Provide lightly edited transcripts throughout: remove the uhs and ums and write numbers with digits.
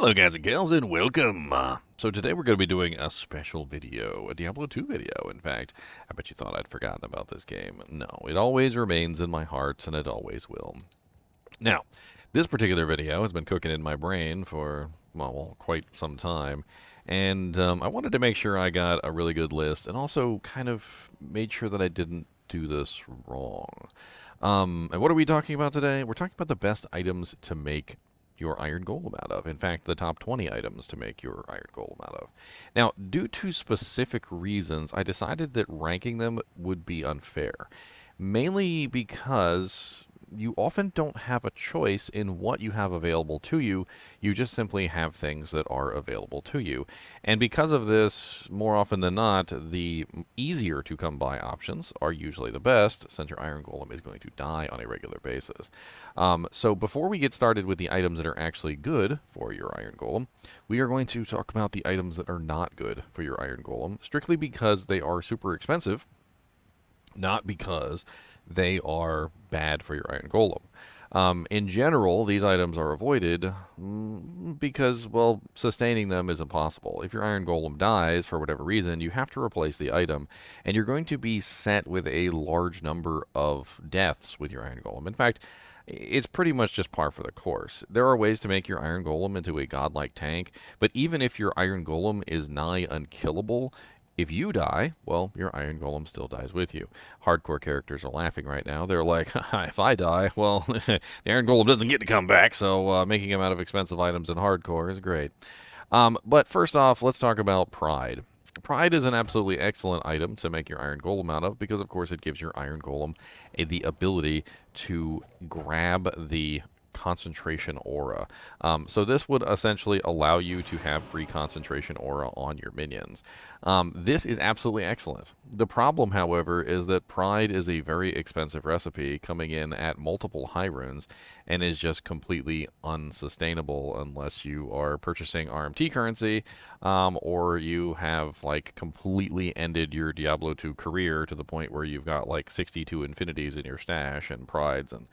Hello guys and gals and welcome. So today we're going to be doing a special video, a Diablo 2 video in fact. I bet you thought I'd forgotten about this game. No, it always remains in my heart and it always will. Now, this particular video has been cooking in my brain for, well, quite some time. And I wanted to make sure I got a really good list and also kind of made sure that I didn't do this wrong. And what are we talking about today? We're talking about the best items to make your Iron Golem out of. In fact, the top 20 items to make your Iron Golem out of. Now, due to specific reasons, I decided that ranking them would be unfair. Mainly because you often don't have a choice in what you have available to you. You just simply have things that are available to you. And because of this, more often than not, the easier to come by options are usually the best, since your Iron Golem is going to die on a regular basis. So before we get started with the items that are actually good for your Iron Golem, we are going to talk about the items that are not good for your Iron Golem, strictly because they are super expensive, not because they are bad for your Iron Golem. In general, these items are avoided because, well, sustaining them is impossible. If your Iron Golem dies for whatever reason, you have to replace the item, and you're going to be set with a large number of deaths with your Iron Golem. In fact, it's pretty much just par for the course. There are ways to make your Iron Golem into a godlike tank, but even if your Iron Golem is nigh unkillable, if you die, well, your Iron Golem still dies with you. Hardcore characters are laughing right now. They're like, if I die, well, the Iron Golem doesn't get to come back, so making him out of expensive items in hardcore is great. But first off, let's talk about Pride. Pride is an absolutely excellent item to make your Iron Golem out of because, of course, it gives your Iron Golem the ability to grab the concentration aura. So this would essentially allow you to have free concentration aura on your minions. This is absolutely excellent. The problem, however, is that Pride is a very expensive recipe coming in at multiple high runes and is just completely unsustainable unless you are purchasing RMT currency or you have like completely ended your Diablo 2 career to the point where you've got like 62 infinities in your stash and prides and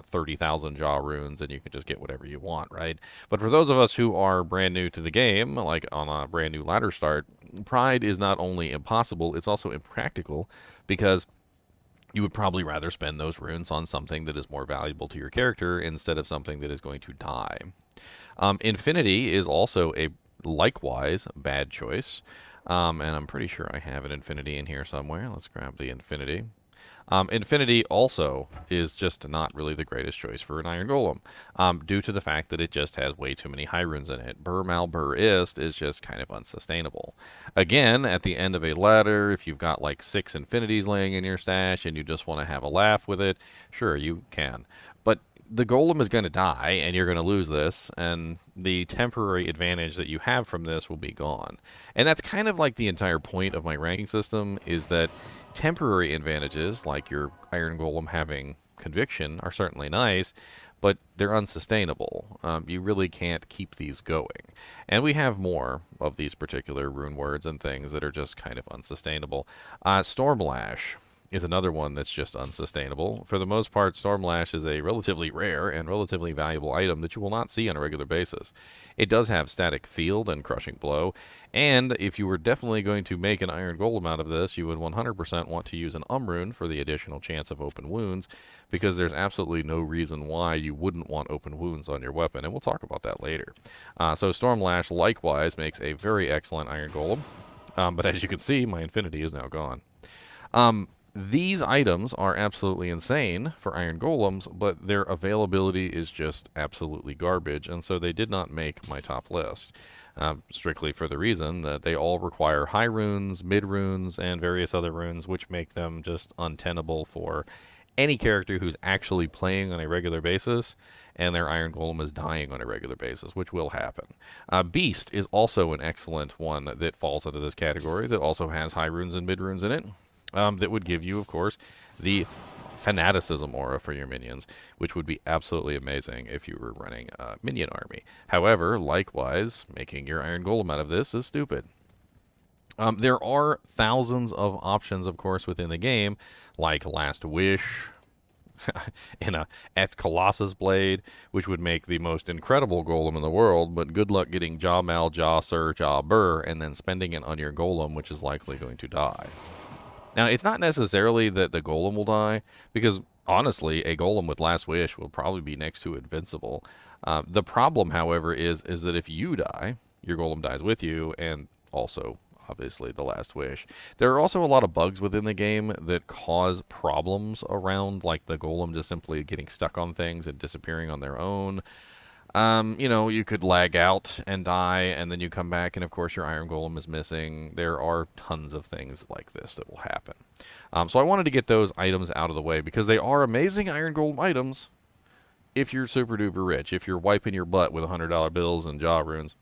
30,000 jaw runes and you can just get whatever you want, right? But for those of us who are brand new to the game, like on a brand new ladder start, Pride is not only impossible, it's also impractical because you would probably rather spend those runes on something that is more valuable to your character instead of something that is going to die. Infinity is also a likewise bad choice, and I'm pretty sure I have an Infinity in here somewhere. Let's grab the Infinity. Infinity also is just not really the greatest choice for an Iron Golem, due to the fact that it just has way too many high runes in it. Bur Mal Bur Ist is just kind of unsustainable. Again, at the end of a ladder, if you've got like 6 Infinities laying in your stash and you just want to have a laugh with it, sure, you can. But the Golem is going to die, and you're going to lose this, and the temporary advantage that you have from this will be gone. And that's kind of like the entire point of my ranking system, is that temporary advantages, like your Iron Golem having Conviction, are certainly nice, but they're unsustainable. You really can't keep these going. And we have more of these particular rune words and things that are just kind of unsustainable. Stormlash is another one that's just unsustainable. For the most part, Stormlash is a relatively rare and relatively valuable item that you will not see on a regular basis. It does have static field and crushing blow, and if you were definitely going to make an Iron Golem out of this, you would 100% want to use an rune for the additional chance of open wounds, because there's absolutely no reason why you wouldn't want open wounds on your weapon, and we'll talk about that later. So Stormlash likewise makes a very excellent Iron Golem, but as you can see, my Infinity is now gone. These items are absolutely insane for Iron Golems, but their availability is just absolutely garbage, and so they did not make my top list. Strictly for the reason that they all require high runes, mid runes, and various other runes, which make them just untenable for any character who's actually playing on a regular basis, and their Iron Golem is dying on a regular basis, which will happen. Beast is also an excellent one that falls into this category, that also has high runes and mid runes in it. That would give you, of course, the Fanaticism aura for your minions, which would be absolutely amazing if you were running a minion army. However, likewise, making your Iron Golem out of this is stupid. There are thousands of options, of course, within the game, like Last Wish, in a Eth Colossus blade, which would make the most incredible golem in the world, but good luck getting Jaw Mal, Jaw Sir, Jaw Burr, and then spending it on your golem, which is likely going to die. Now, it's not necessarily that the golem will die, because honestly, a golem with Last Wish will probably be next to invincible. The problem, however, is that if you die, your golem dies with you, and also, obviously, the Last Wish. There are also a lot of bugs within the game that cause problems around, like the golem just simply getting stuck on things and disappearing on their own. You know, you could lag out and die, and then you come back, and of course your Iron Golem is missing. There are tons of things like this that will happen. So I wanted to get those items out of the way, because they are amazing Iron Golem items if you're super duper rich. If you're wiping your butt with $100 bills and jaw runes,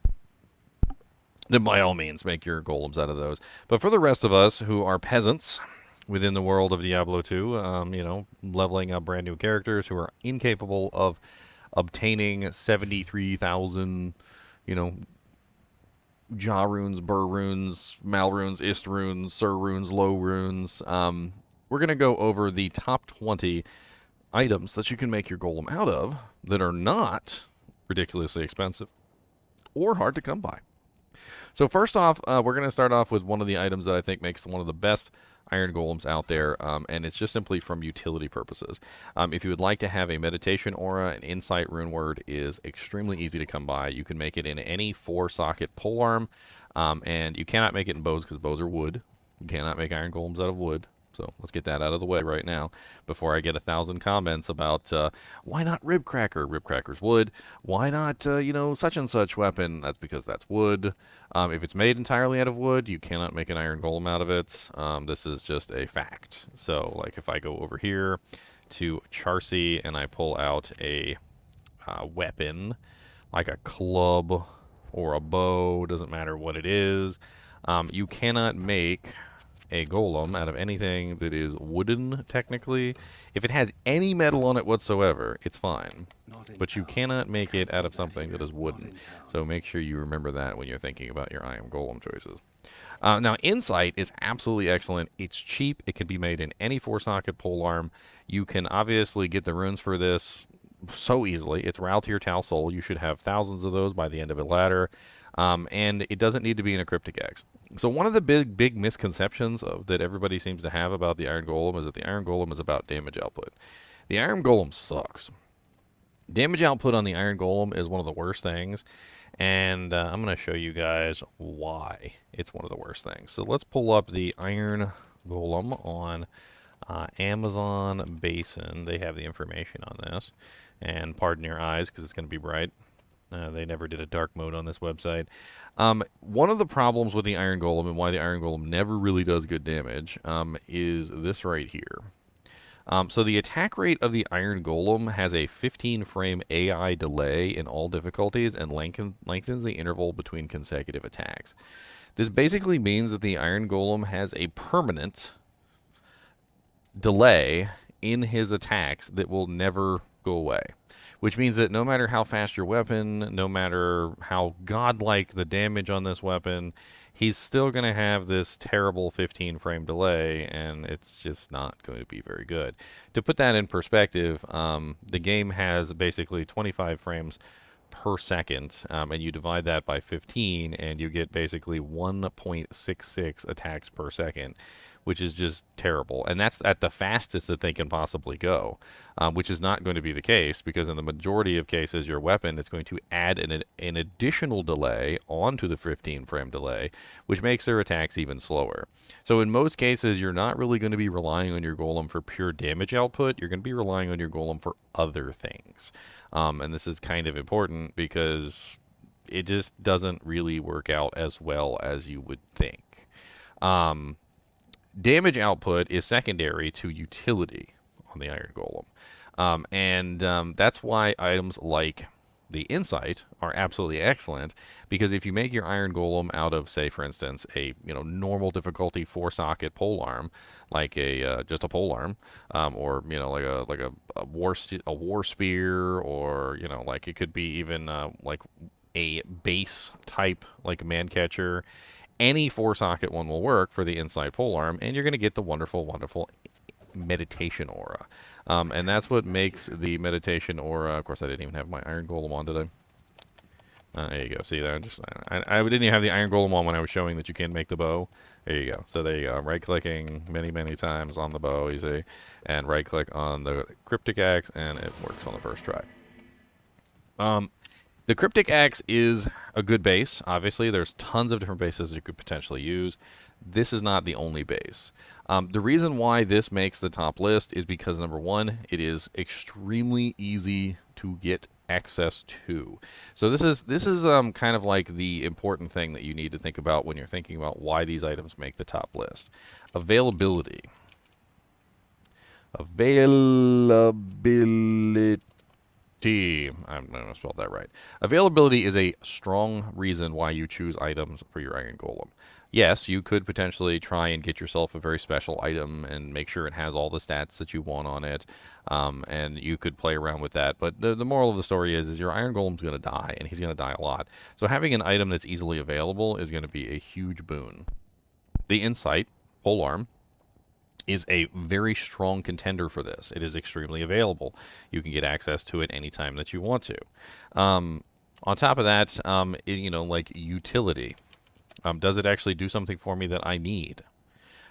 then by all means make your golems out of those. But for the rest of us who are peasants within the world of Diablo 2, you know, leveling up brand new characters who are incapable of obtaining 73,000, you know, jaw runes, burr runes, mal runes, ist runes, sir runes, low runes. We're going to go over the top 20 items that you can make your golem out of that are not ridiculously expensive or hard to come by. So first off, we're going to start off with one of the items that I think makes one of the best Iron Golems out there, and it's just simply from utility purposes. If you would like to have a Meditation Aura, an Insight Rune Word is extremely easy to come by. You can make it in any 4-socket polearm, and you cannot make it in bows because bows are wood. You cannot make Iron Golems out of wood. So let's get that out of the way right now before I get 1,000 comments about why not Ribcracker? Ribcracker's wood. Why not, you know, such and such weapon? That's because that's wood. If it's made entirely out of wood, you cannot make an Iron Golem out of it. This is just a fact. So, like, if I go over here to Charcy and I pull out a weapon, like a club or a bow, doesn't matter what it is, you cannot make a golem out of anything that is wooden, technically. If it has any metal on it whatsoever, it's fine. But you cannot make it out of something that is wooden. So make sure you remember that when you're thinking about your Iron Golem choices. Now, Insight is absolutely excellent. It's cheap. It can be made in any 4-socket polearm. You can obviously get the runes for this so easily. It's Raltier Tal Soul. You should have thousands of those by the end of a ladder. And it doesn't need to be in a Cryptic X. So one of the big misconceptions that everybody seems to have about the Iron Golem is that the Iron Golem is about damage output. The Iron Golem sucks. Damage output on the Iron Golem is one of the worst things, and I'm going to show you guys why it's one of the worst things. So let's pull up the Iron Golem on Amazon Basin. They have the information on this, and pardon your eyes because it's going to be bright. They never did a dark mode on this website. One of the problems with the Iron Golem and why the Iron Golem never really does good damage is this right here. So the attack rate of the Iron Golem has a 15-frame AI delay in all difficulties and lengthens the interval between consecutive attacks. This basically means that the Iron Golem has a permanent delay in his attacks that will never go away. Which means that no matter how fast your weapon, no matter how godlike the damage on this weapon, he's still going to have this terrible 15-frame delay, and it's just not going to be very good. To put that in perspective, the game has basically 25 frames per second, and you divide that by 15, and you get basically 1.66 attacks per second, which is just terrible. And that's at the fastest that they can possibly go, which is not going to be the case, because in the majority of cases, your weapon is going to add an additional delay onto the 15-frame delay, which makes their attacks even slower. So in most cases, you're not really going to be relying on your golem for pure damage output. You're going to be relying on your golem for other things. And this is kind of important because it just doesn't really work out as well as you would think. Damage output is secondary to utility on the Iron Golem. And that's why items like the Insight are absolutely excellent, because if you make your Iron Golem out of, say, for instance, a normal difficulty 4-socket polearm, like just a polearm, or like a war spear, or like it could be even like a base type like a man catcher. Any 4-socket one will work for the Insight polearm, and you're going to get the wonderful meditation aura. And that's what makes the meditation aura. Of course, I didn't even have my Iron Golem on, did I? There you go. See there? I didn't even have the Iron Golem on when I was showing that you can make the bow. There you go. So there you go. Right-clicking many times on the bow, you see, and right-click on the Cryptic Axe, and it works on the first try. The Cryptic Axe is a good base. Obviously, there's tons of different bases you could potentially use. This is not the only base. The reason why this makes the top list is because, number one, it is extremely easy to get access to. So this is kind of like the important thing that you need to think about when you're thinking about why these items make the top list. Availability. I'm going to spell that right. Availability is a strong reason why you choose items for your Iron Golem. Yes, you could potentially try and get yourself a very special item and make sure it has all the stats that you want on it, and you could play around with that. But the moral of the story is your Iron Golem's going to die, and he's going to die a lot. So having an item that's easily available is going to be a huge boon. The Insight Polearm is a very strong contender for this. It is extremely available. You can get access to it anytime that you want to. On top of that, like utility. Does it actually do something for me that I need?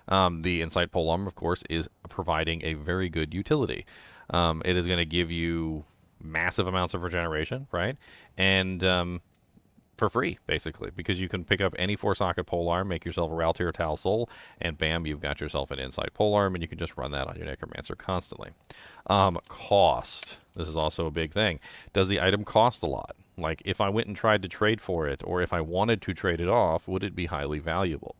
The Insight Polearm, of course, is providing a very good utility. It is going to give you massive amounts of regeneration, right? And for free, basically, because you can pick up any 4-socket polearm, make yourself a Raltier Tal Soul, and bam, you've got yourself an Insight Polearm, and you can just run that on your Necromancer constantly. Cost. This is also a big thing. Does the item cost a lot? Like, if I went and tried to trade for it, or if I wanted to trade it off, would it be highly valuable?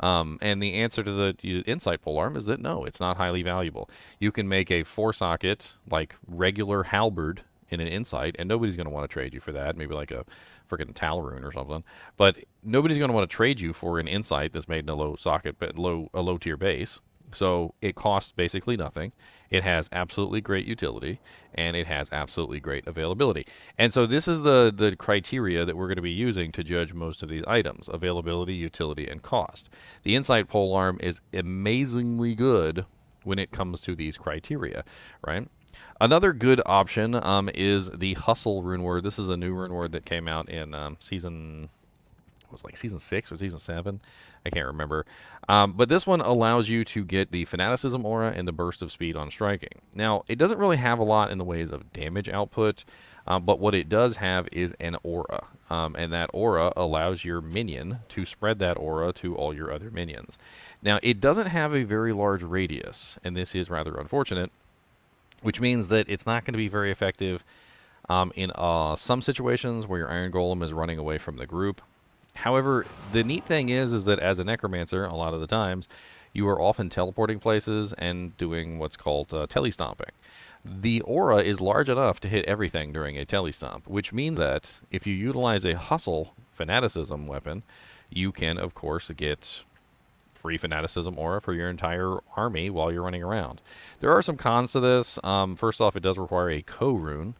And the answer to the Insight Polearm is that no, it's not highly valuable. You can make a 4-socket, like, regular halberd in an Insight, and nobody's going to want to trade you for that. Maybe like a freaking Talrune or something. But nobody's going to want to trade you for an Insight that's made in a low socket, but a low tier base. So it costs basically nothing. It has absolutely great utility, and it has absolutely great availability. And so this is the criteria that we're going to be using to judge most of these items: availability, utility, and cost. The Insight Polearm is amazingly good when it comes to these criteria, right? Another good option is the Hustle rune word. This is a new rune word that came out in season 6 or season 7. I can't remember. But this one allows you to get the Fanaticism aura and the burst of speed on striking. Now, it doesn't really have a lot in the ways of damage output, but what it does have is an aura. And that aura allows your minion to spread that aura to all your other minions. Now, it doesn't have a very large radius, and this is rather unfortunate, which means that it's not going to be very effective in some situations where your Iron Golem is running away from the group. However, the neat thing is that as a Necromancer, a lot of the times, you are often teleporting places and doing what's called tele-stomping. The aura is large enough to hit everything during a tele-stomp, which means that if you utilize a Hustle Fanaticism weapon, you can, of course, get free Fanaticism aura for your entire army while you're running around. There are some cons to this. First off, it does require a co-rune,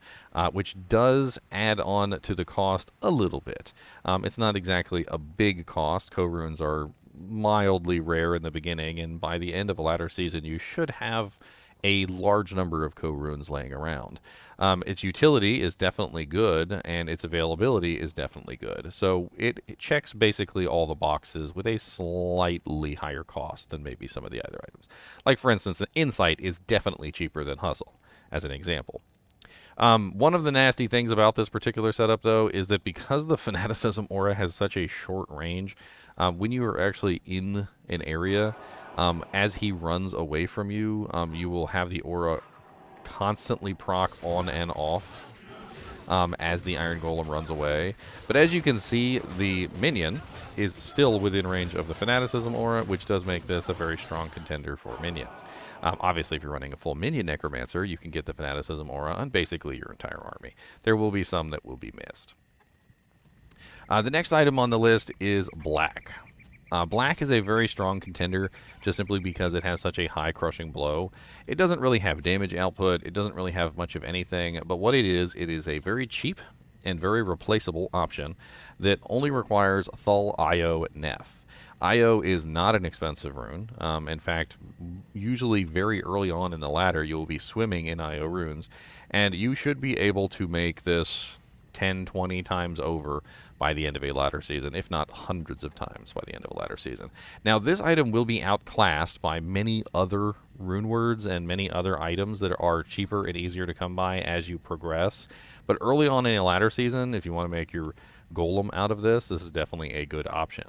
which does add on to the cost a little bit. It's not exactly a big cost. Co-runes are mildly rare in the beginning, and by the end of a latter season, you should have a large number of co-runes laying around. Its utility is definitely good, and its availability is definitely good. So it checks basically all the boxes with a slightly higher cost than maybe some of the other items. Like, for instance, Insight is definitely cheaper than Hustle, as an example. One of the nasty things about this particular setup, though, is that because the Fanaticism aura has such a short range, when you are actually in an area, as he runs away from you, you will have the aura constantly proc on and off as the Iron Golem runs away. But as you can see, the minion is still within range of the Fanaticism aura, which does make this a very strong contender for minions. Obviously, if you're running a full minion Necromancer, you can get the Fanaticism aura on basically your entire army. There will be some that will be missed. The next item on the list is Black. Black is a very strong contender just simply because it has such a high crushing blow. It doesn't really have damage output. It doesn't really have much of anything. But what it is a very cheap and very replaceable option that only requires Thul Io Nef. Io is not an expensive rune. In fact, usually very early on in the ladder, you'll be swimming in IO runes, and you should be able to make this 10, 20 times over by the end of a ladder season, if not hundreds of times by the end of a ladder season. Now, this item will be outclassed by many other rune words and many other items that are cheaper and easier to come by as you progress. But early on in a ladder season, if you want to make your golem out of this is definitely a good option.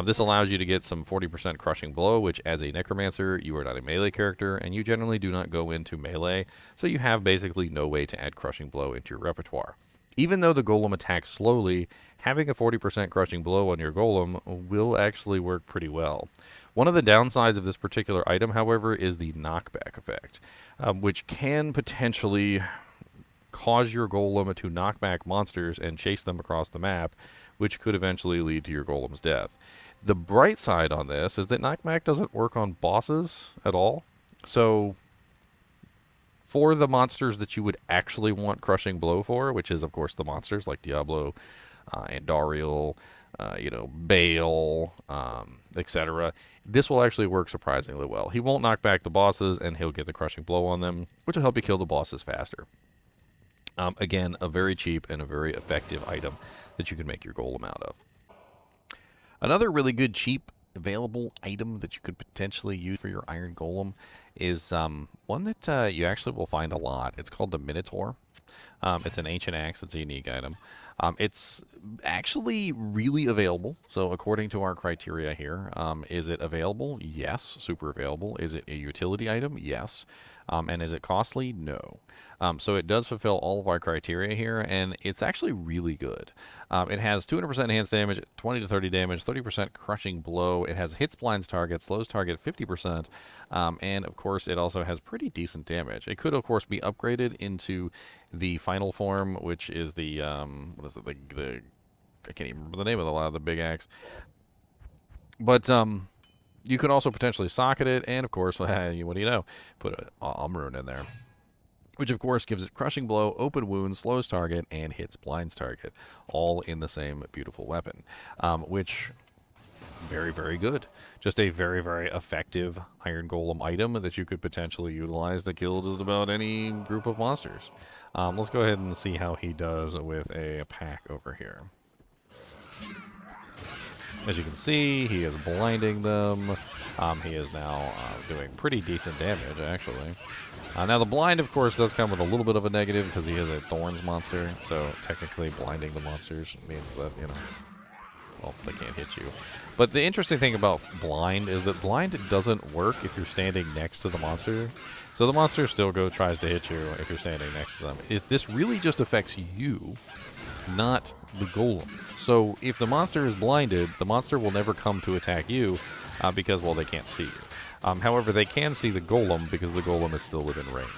This allows you to get some 40% crushing blow, which as a necromancer, you are not a melee character, and you generally do not go into melee, so you have basically no way to add crushing blow into your repertoire. Even though the golem attacks slowly, having a 40% crushing blow on your golem will actually work pretty well. One of the downsides of this particular item, however, is the knockback effect, which can potentially cause your golem to knock back monsters and chase them across the map, which could eventually lead to your golem's death. The bright side on this is that knockback doesn't work on bosses at all, so for the monsters that you would actually want crushing blow for, which is of course the monsters like Diablo, Andariel, Baal, etc., this will actually work surprisingly well. He won't knock back the bosses, and he'll get the crushing blow on them, which will help you kill the bosses faster. Again, a very cheap and a very effective item that you can make your golem out of. Another really good, cheap, available item that you could potentially use for your Iron Golem is one that you actually will find a lot. It's called the Minotaur. It's an ancient axe. It's a unique item. It's actually really available. So according to our criteria here, is it available? Yes, super available. Is it a utility item? Yes. And is it costly? No. So it does fulfill all of our criteria here, and it's actually really good. It has 200% enhanced damage, 20 to 30 damage, 30% crushing blow. It has hits blinds target, slows target 50%, and of course it also has pretty decent damage. It could of course be upgraded into the final form, which is the what is it? The I can't even remember the name of the big axe. But you could also potentially socket it, and of course, what do you know? Put an Rune in there, which of course gives it crushing blow, open wound, slows target, and hits blinds target, all in the same beautiful weapon, which very, very good. Just a very, very effective Iron Golem item that you could potentially utilize to kill just about any group of monsters. Let's go ahead and see how he does with a pack over here. As you can see, he is blinding them. He is now doing pretty decent damage, actually. Now, the blind, of course, does come with a little bit of a negative because he is a Thorns monster. So, technically, blinding the monsters means that, well, they can't hit you. But the interesting thing about blind is that blind doesn't work if you're standing next to the monster. So, the monster still tries to hit you if you're standing next to them. This really just affects you, not the golem. So if the monster is blinded, the monster will never come to attack you because, well, they can't see you. However, they can see the golem because the golem is still within range,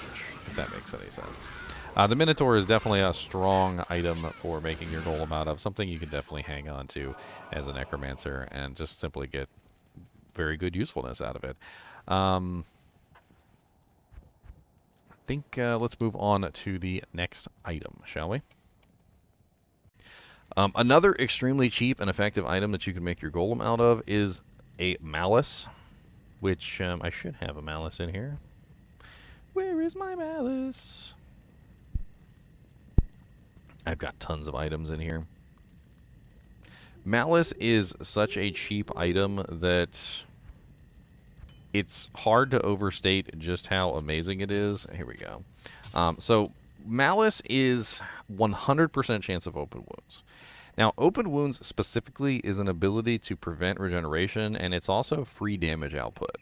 if that makes any sense. The Minotaur is definitely a strong item for making your golem out of, something you can definitely hang on to as a necromancer and just simply get very good usefulness out of it. I think let's move on to the next item, shall we? Another extremely cheap and effective item that you can make your golem out of is a Malice, which I should have a Malice in here. Where is my Malice? I've got tons of items in here. Malice is such a cheap item that it's hard to overstate just how amazing it is. Here we go. So Malice is 100% chance of open wounds. Now, open wounds specifically is an ability to prevent regeneration, and it's also free damage output.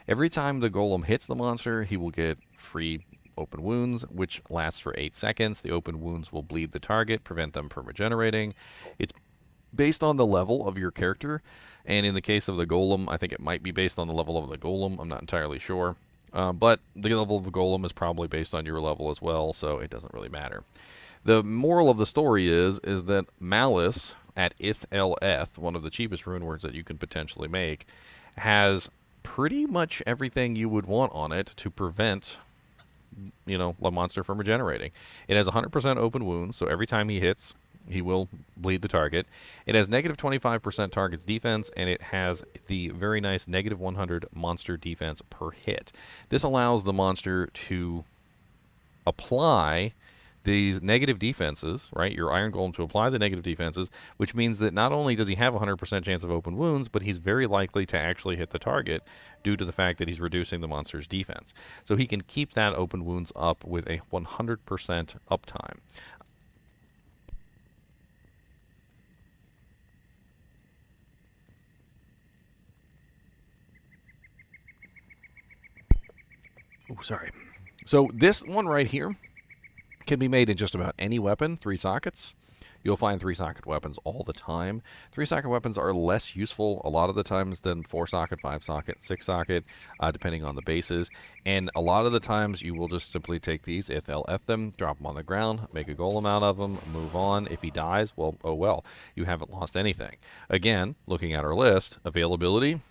Every time the golem hits the monster, he will get free open wounds, which lasts for 8 seconds. The open wounds will bleed the target, prevent them from regenerating. It's based on the level of your character, and in the case of the golem, I think it might be based on the level of the golem. I'm not entirely sure. But the level of the golem is probably based on your level as well, so it doesn't really matter. The moral of the story is that Malice at IFLF, one of the cheapest rune words that you can potentially make, has pretty much everything you would want on it to prevent, the monster from regenerating. It has 100% open wounds, so every time he hits, He will bleed the target. It has negative 25% target's defense, and it has the very nice negative 100 monster defense per hit. This allows the monster to apply these negative defenses, right? Your Iron Golem to apply the negative defenses, which means that not only does he have a 100% chance of open wounds, but he's very likely to actually hit the target due to the fact that he's reducing the monster's defense. So he can keep that open wounds up with a 100% uptime. Oh, sorry. So this one right here can be made in just about any weapon, 3 sockets. You'll find 3-socket weapons all the time. 3-socket weapons are less useful a lot of the times than 4-socket, 5-socket, 6-socket, depending on the bases. And a lot of the times you will just simply take these, FLF them, drop them on the ground, make a golem out of them, move on. If he dies, well, oh well, you haven't lost anything. Again, looking at our list, availability,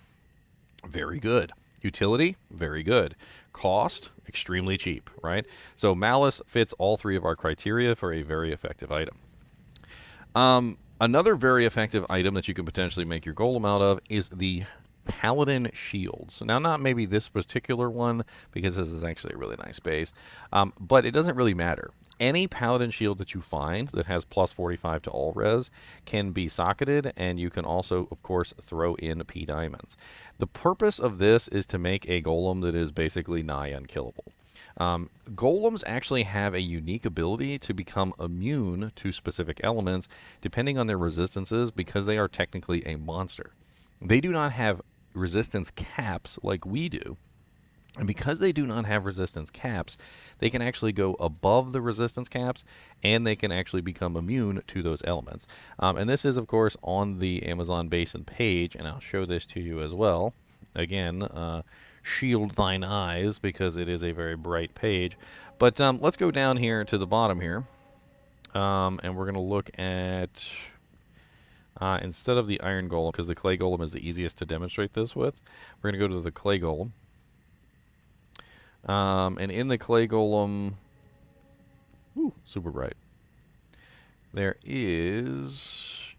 very good. Utility, very good. Cost, extremely cheap, right? So Malice fits all 3 of our criteria for a very effective item. Another very effective item that you can potentially make your golem out of is the Paladin Shields. Now, not maybe this particular one, because this is actually a really nice base, but it doesn't really matter. Any Paladin Shield that you find that has plus 45 to all res can be socketed, and you can also, of course, throw in P diamonds. The purpose of this is to make a golem that is basically nigh unkillable. Golems actually have a unique ability to become immune to specific elements depending on their resistances because they are technically a monster. They do not have resistance caps like we do. And because they do not have resistance caps, they can actually go above the resistance caps, and they can actually become immune to those elements. And this is, of course, on the Amazon Basin page, and I'll show this to you as well. Again, shield thine eyes, because it is a very bright page. But let's go down here to the bottom here, and we're going to look at... instead of the Iron Golem, because the Clay Golem is the easiest to demonstrate this with, we're going to go to the Clay Golem. And in the Clay Golem, super bright, there is,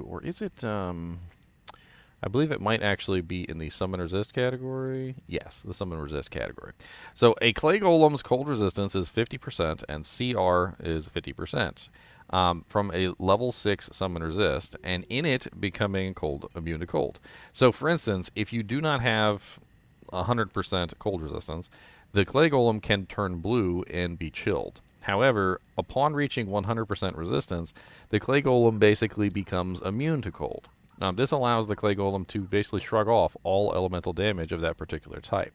or is it, I believe it might actually be in the Summon Resist category. Yes, the Summon Resist category. So a Clay Golem's cold resistance is 50% and CR is 50%. From a level 6 Summon Resist, and in it becoming immune to cold. So for instance, if you do not have 100% cold resistance, the Clay Golem can turn blue and be chilled. However, upon reaching 100% resistance, the Clay Golem basically becomes immune to cold. This allows the Clay Golem to basically shrug off all elemental damage of that particular type.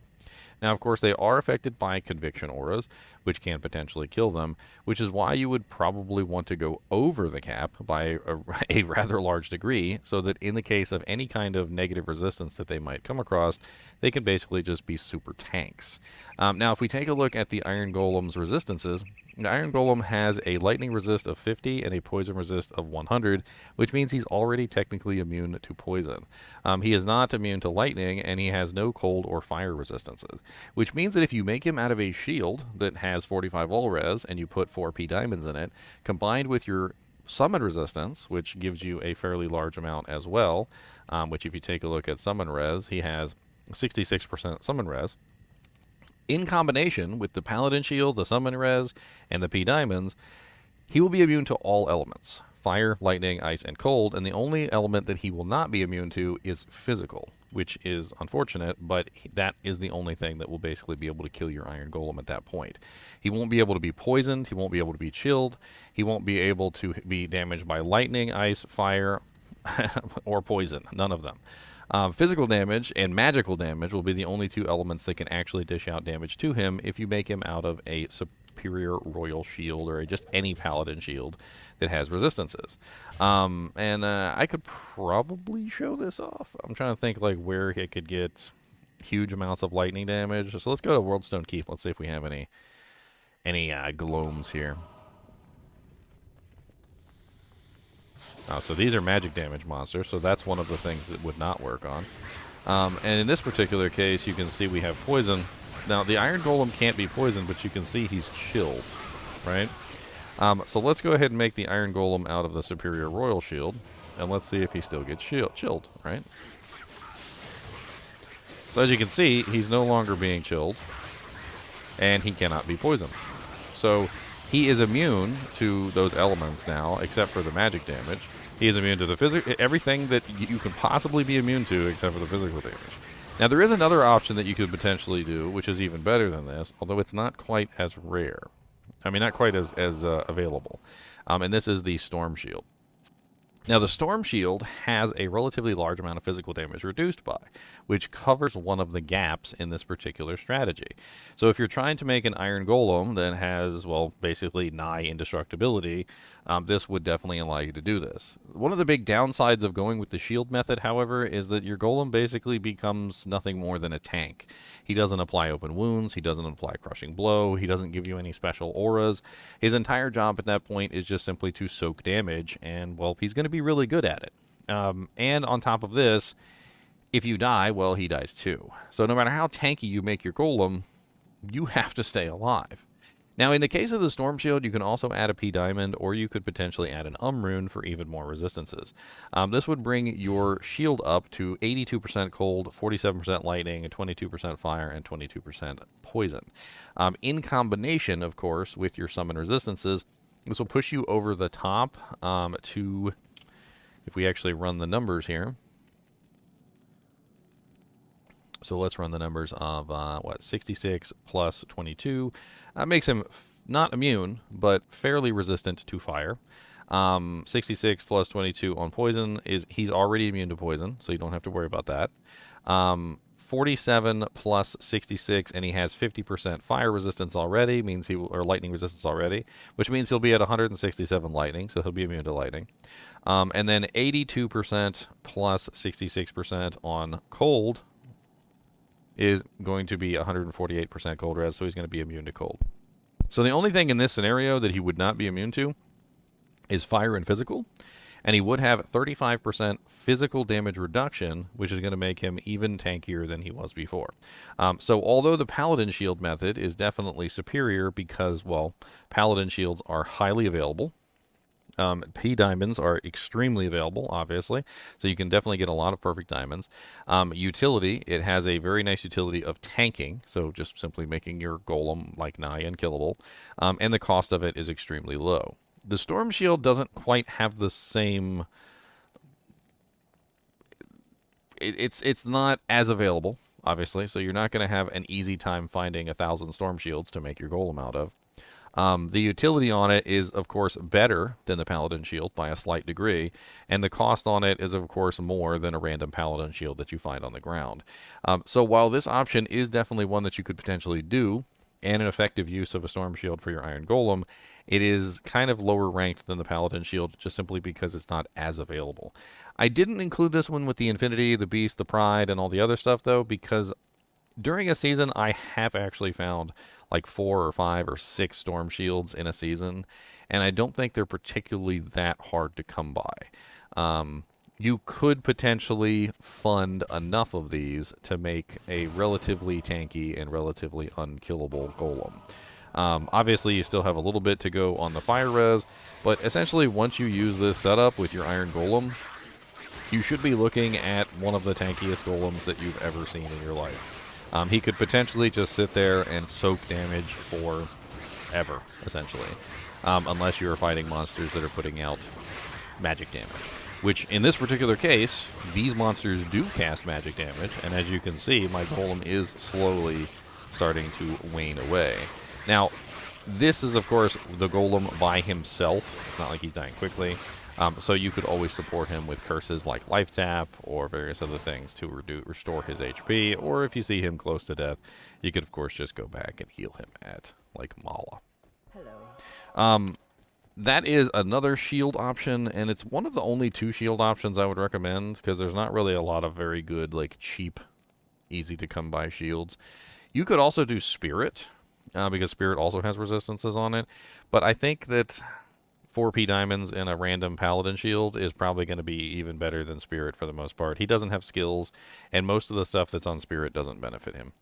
Now, of course, they are affected by conviction auras, which can potentially kill them, which is why you would probably want to go over the cap by a rather large degree, so that in the case of any kind of negative resistance that they might come across, they can basically just be super tanks. Now, if we take a look at the Iron Golem's resistances, the Iron Golem has a lightning resist of 50 and a poison resist of 100, which means he's already technically immune to poison. He is not immune to lightning, and he has no cold or fire resistances, which means that if you make him out of a shield that has 45 all res and you put 4 P diamonds in it, combined with your summon resistance, which gives you a fairly large amount as well, which if you take a look at summon res, he has 66% summon res. In combination with the Paladin Shield, the Summon Res, and the P Diamonds, he will be immune to all elements. Fire, lightning, ice, and cold, and the only element that he will not be immune to is physical, which is unfortunate, but that is the only thing that will basically be able to kill your Iron Golem at that point. He won't be able to be poisoned, he won't be able to be chilled, he won't be able to be damaged by lightning, ice, fire, or poison. None of them. Physical damage and magical damage will be the only 2 elements that can actually dish out damage to him if you make him out of a superior royal shield or just any paladin shield that has resistances. I could probably show this off. I'm trying to think like where he could get huge amounts of lightning damage. So let's go to Worldstone Keep. Let's see if we have any glomes here. So these are magic damage monsters, so that's one of the things that would not work on. And in this particular case, you can see we have poison. Now, the Iron Golem can't be poisoned, but you can see he's chilled, right? So let's go ahead and make the Iron Golem out of the Superior Royal Shield, and let's see if he still gets chilled, right? So as you can see, he's no longer being chilled, and he cannot be poisoned. So he is immune to those elements now, except for the magic damage. He is immune to the everything that you can possibly be immune to, except for the physical damage. Now, there is another option that you could potentially do, which is even better than this, although it's not quite as rare. I mean, not quite as available. And this is the Stormshield. Now, the Stormshield has a relatively large amount of physical damage reduced by, which covers one of the gaps in this particular strategy. So if you're trying to make an Iron Golem that has, well, basically nigh indestructibility, this would definitely allow you to do this. One of the big downsides of going with the shield method, however, is that your Golem basically becomes nothing more than a tank. He doesn't apply open wounds, he doesn't apply crushing blow, he doesn't give you any special auras. His entire job at that point is just simply to soak damage, and, well, he's going to be really good at it. And on top of this, if you die, well, he dies too. So no matter how tanky you make your Golem, you have to stay alive. Now, in the case of the Stormshield, you can also add a P Diamond, or you could potentially add an Rune for even more resistances. This would bring your shield up to 82% cold, 47% lightning, 22% fire, and 22% poison. In combination, of course, with your summon resistances, this will push you over the top to, if we actually run the numbers here. So let's run the numbers of, 66 plus 22. Makes him not immune, but fairly resistant to fire. 66 plus 22 on poison he's already immune to poison, so you don't have to worry about that. 47 plus 66, and he has 50% fire resistance already, means he will, or lightning resistance already, which means he'll be at 167 lightning, so he'll be immune to lightning. And then 82% plus 66% on cold is going to be 148% cold res, so he's going to be immune to cold. So the only thing in this scenario that he would not be immune to is fire and physical, and he would have 35% physical damage reduction, which is going to make him even tankier than he was before. So although the Paladin Shield method is definitely superior because, well, Paladin Shields are highly available, P diamonds are extremely available, obviously, so you can definitely get a lot of perfect diamonds. Utility, it has a very nice utility of tanking, so just simply making your golem like nigh unkillable, and the cost of it is extremely low. The Stormshield doesn't quite have the same. It's not as available, obviously, so you're not going to have an easy time finding 1,000 Stormshields to make your golem out of. The utility on it is, of course, better than the Paladin Shield by a slight degree, and the cost on it is, of course, more than a random Paladin Shield that you find on the ground. So while this option is definitely one that you could potentially do, and an effective use of a Storm Shield for your Iron Golem, it is kind of lower ranked than the Paladin Shield just simply because it's not as available. I didn't include this one with the Infinity, the Beast, the Pride, and all the other stuff, though, because during a season, I have actually found like 4 or 5 or 6 Storm Shields in a season, and I don't think they're particularly that hard to come by. You could potentially fund enough of these to make a relatively tanky and relatively unkillable golem. Obviously, you still have a little bit to go on the fire res, but essentially once you use this setup with your Iron Golem, you should be looking at one of the tankiest golems that you've ever seen in your life. He could potentially just sit there and soak damage forever, essentially, unless you're fighting monsters that are putting out magic damage. Which, in this particular case, these monsters do cast magic damage, and as you can see, my golem is slowly starting to wane away. Now, this is, of course, the golem by himself. It's not like he's dying quickly. So you could always support him with curses like Life Tap or various other things to restore his HP, or if you see him close to death, you could, of course, just go back and heal him at, like, Maul. Hello. That is another shield option, and it's one of the only 2 shield options I would recommend, because there's not really a lot of very good, like, cheap, easy-to-come-by shields. You could also do Spirit, because Spirit also has resistances on it, but I think that 4 P diamonds and a random Paladin Shield is probably going to be even better than Spirit for the most part. He doesn't have skills, and most of the stuff that's on Spirit doesn't benefit him.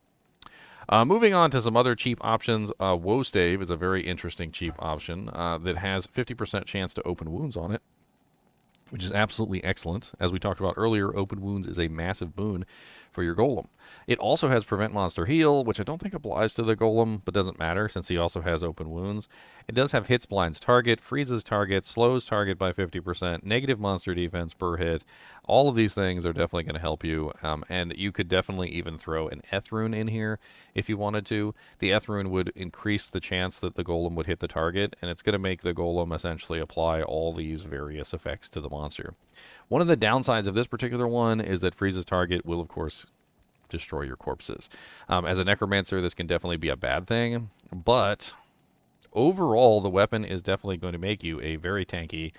Moving on to some other cheap options, Woestave is a very interesting cheap option that has 50% chance to open wounds on it, which is absolutely excellent. As we talked about earlier, open wounds is a massive boon for your golem. It also has prevent monster heal, which I don't think applies to the golem, but doesn't matter since he also has open wounds. It does have hits blinds target, freezes target, slows target by 50%, negative monster defense per hit. All of these things are definitely going to help you, and you could definitely even throw an Eth rune in here if you wanted to. The Eth rune would increase the chance that the golem would hit the target, and it's going to make the golem essentially apply all these various effects to the monster. One of the downsides of this particular one is that freezes target will, of course, destroy your corpses. As a necromancer, this can definitely be a bad thing, but overall, the weapon is definitely going to make you a very tanky,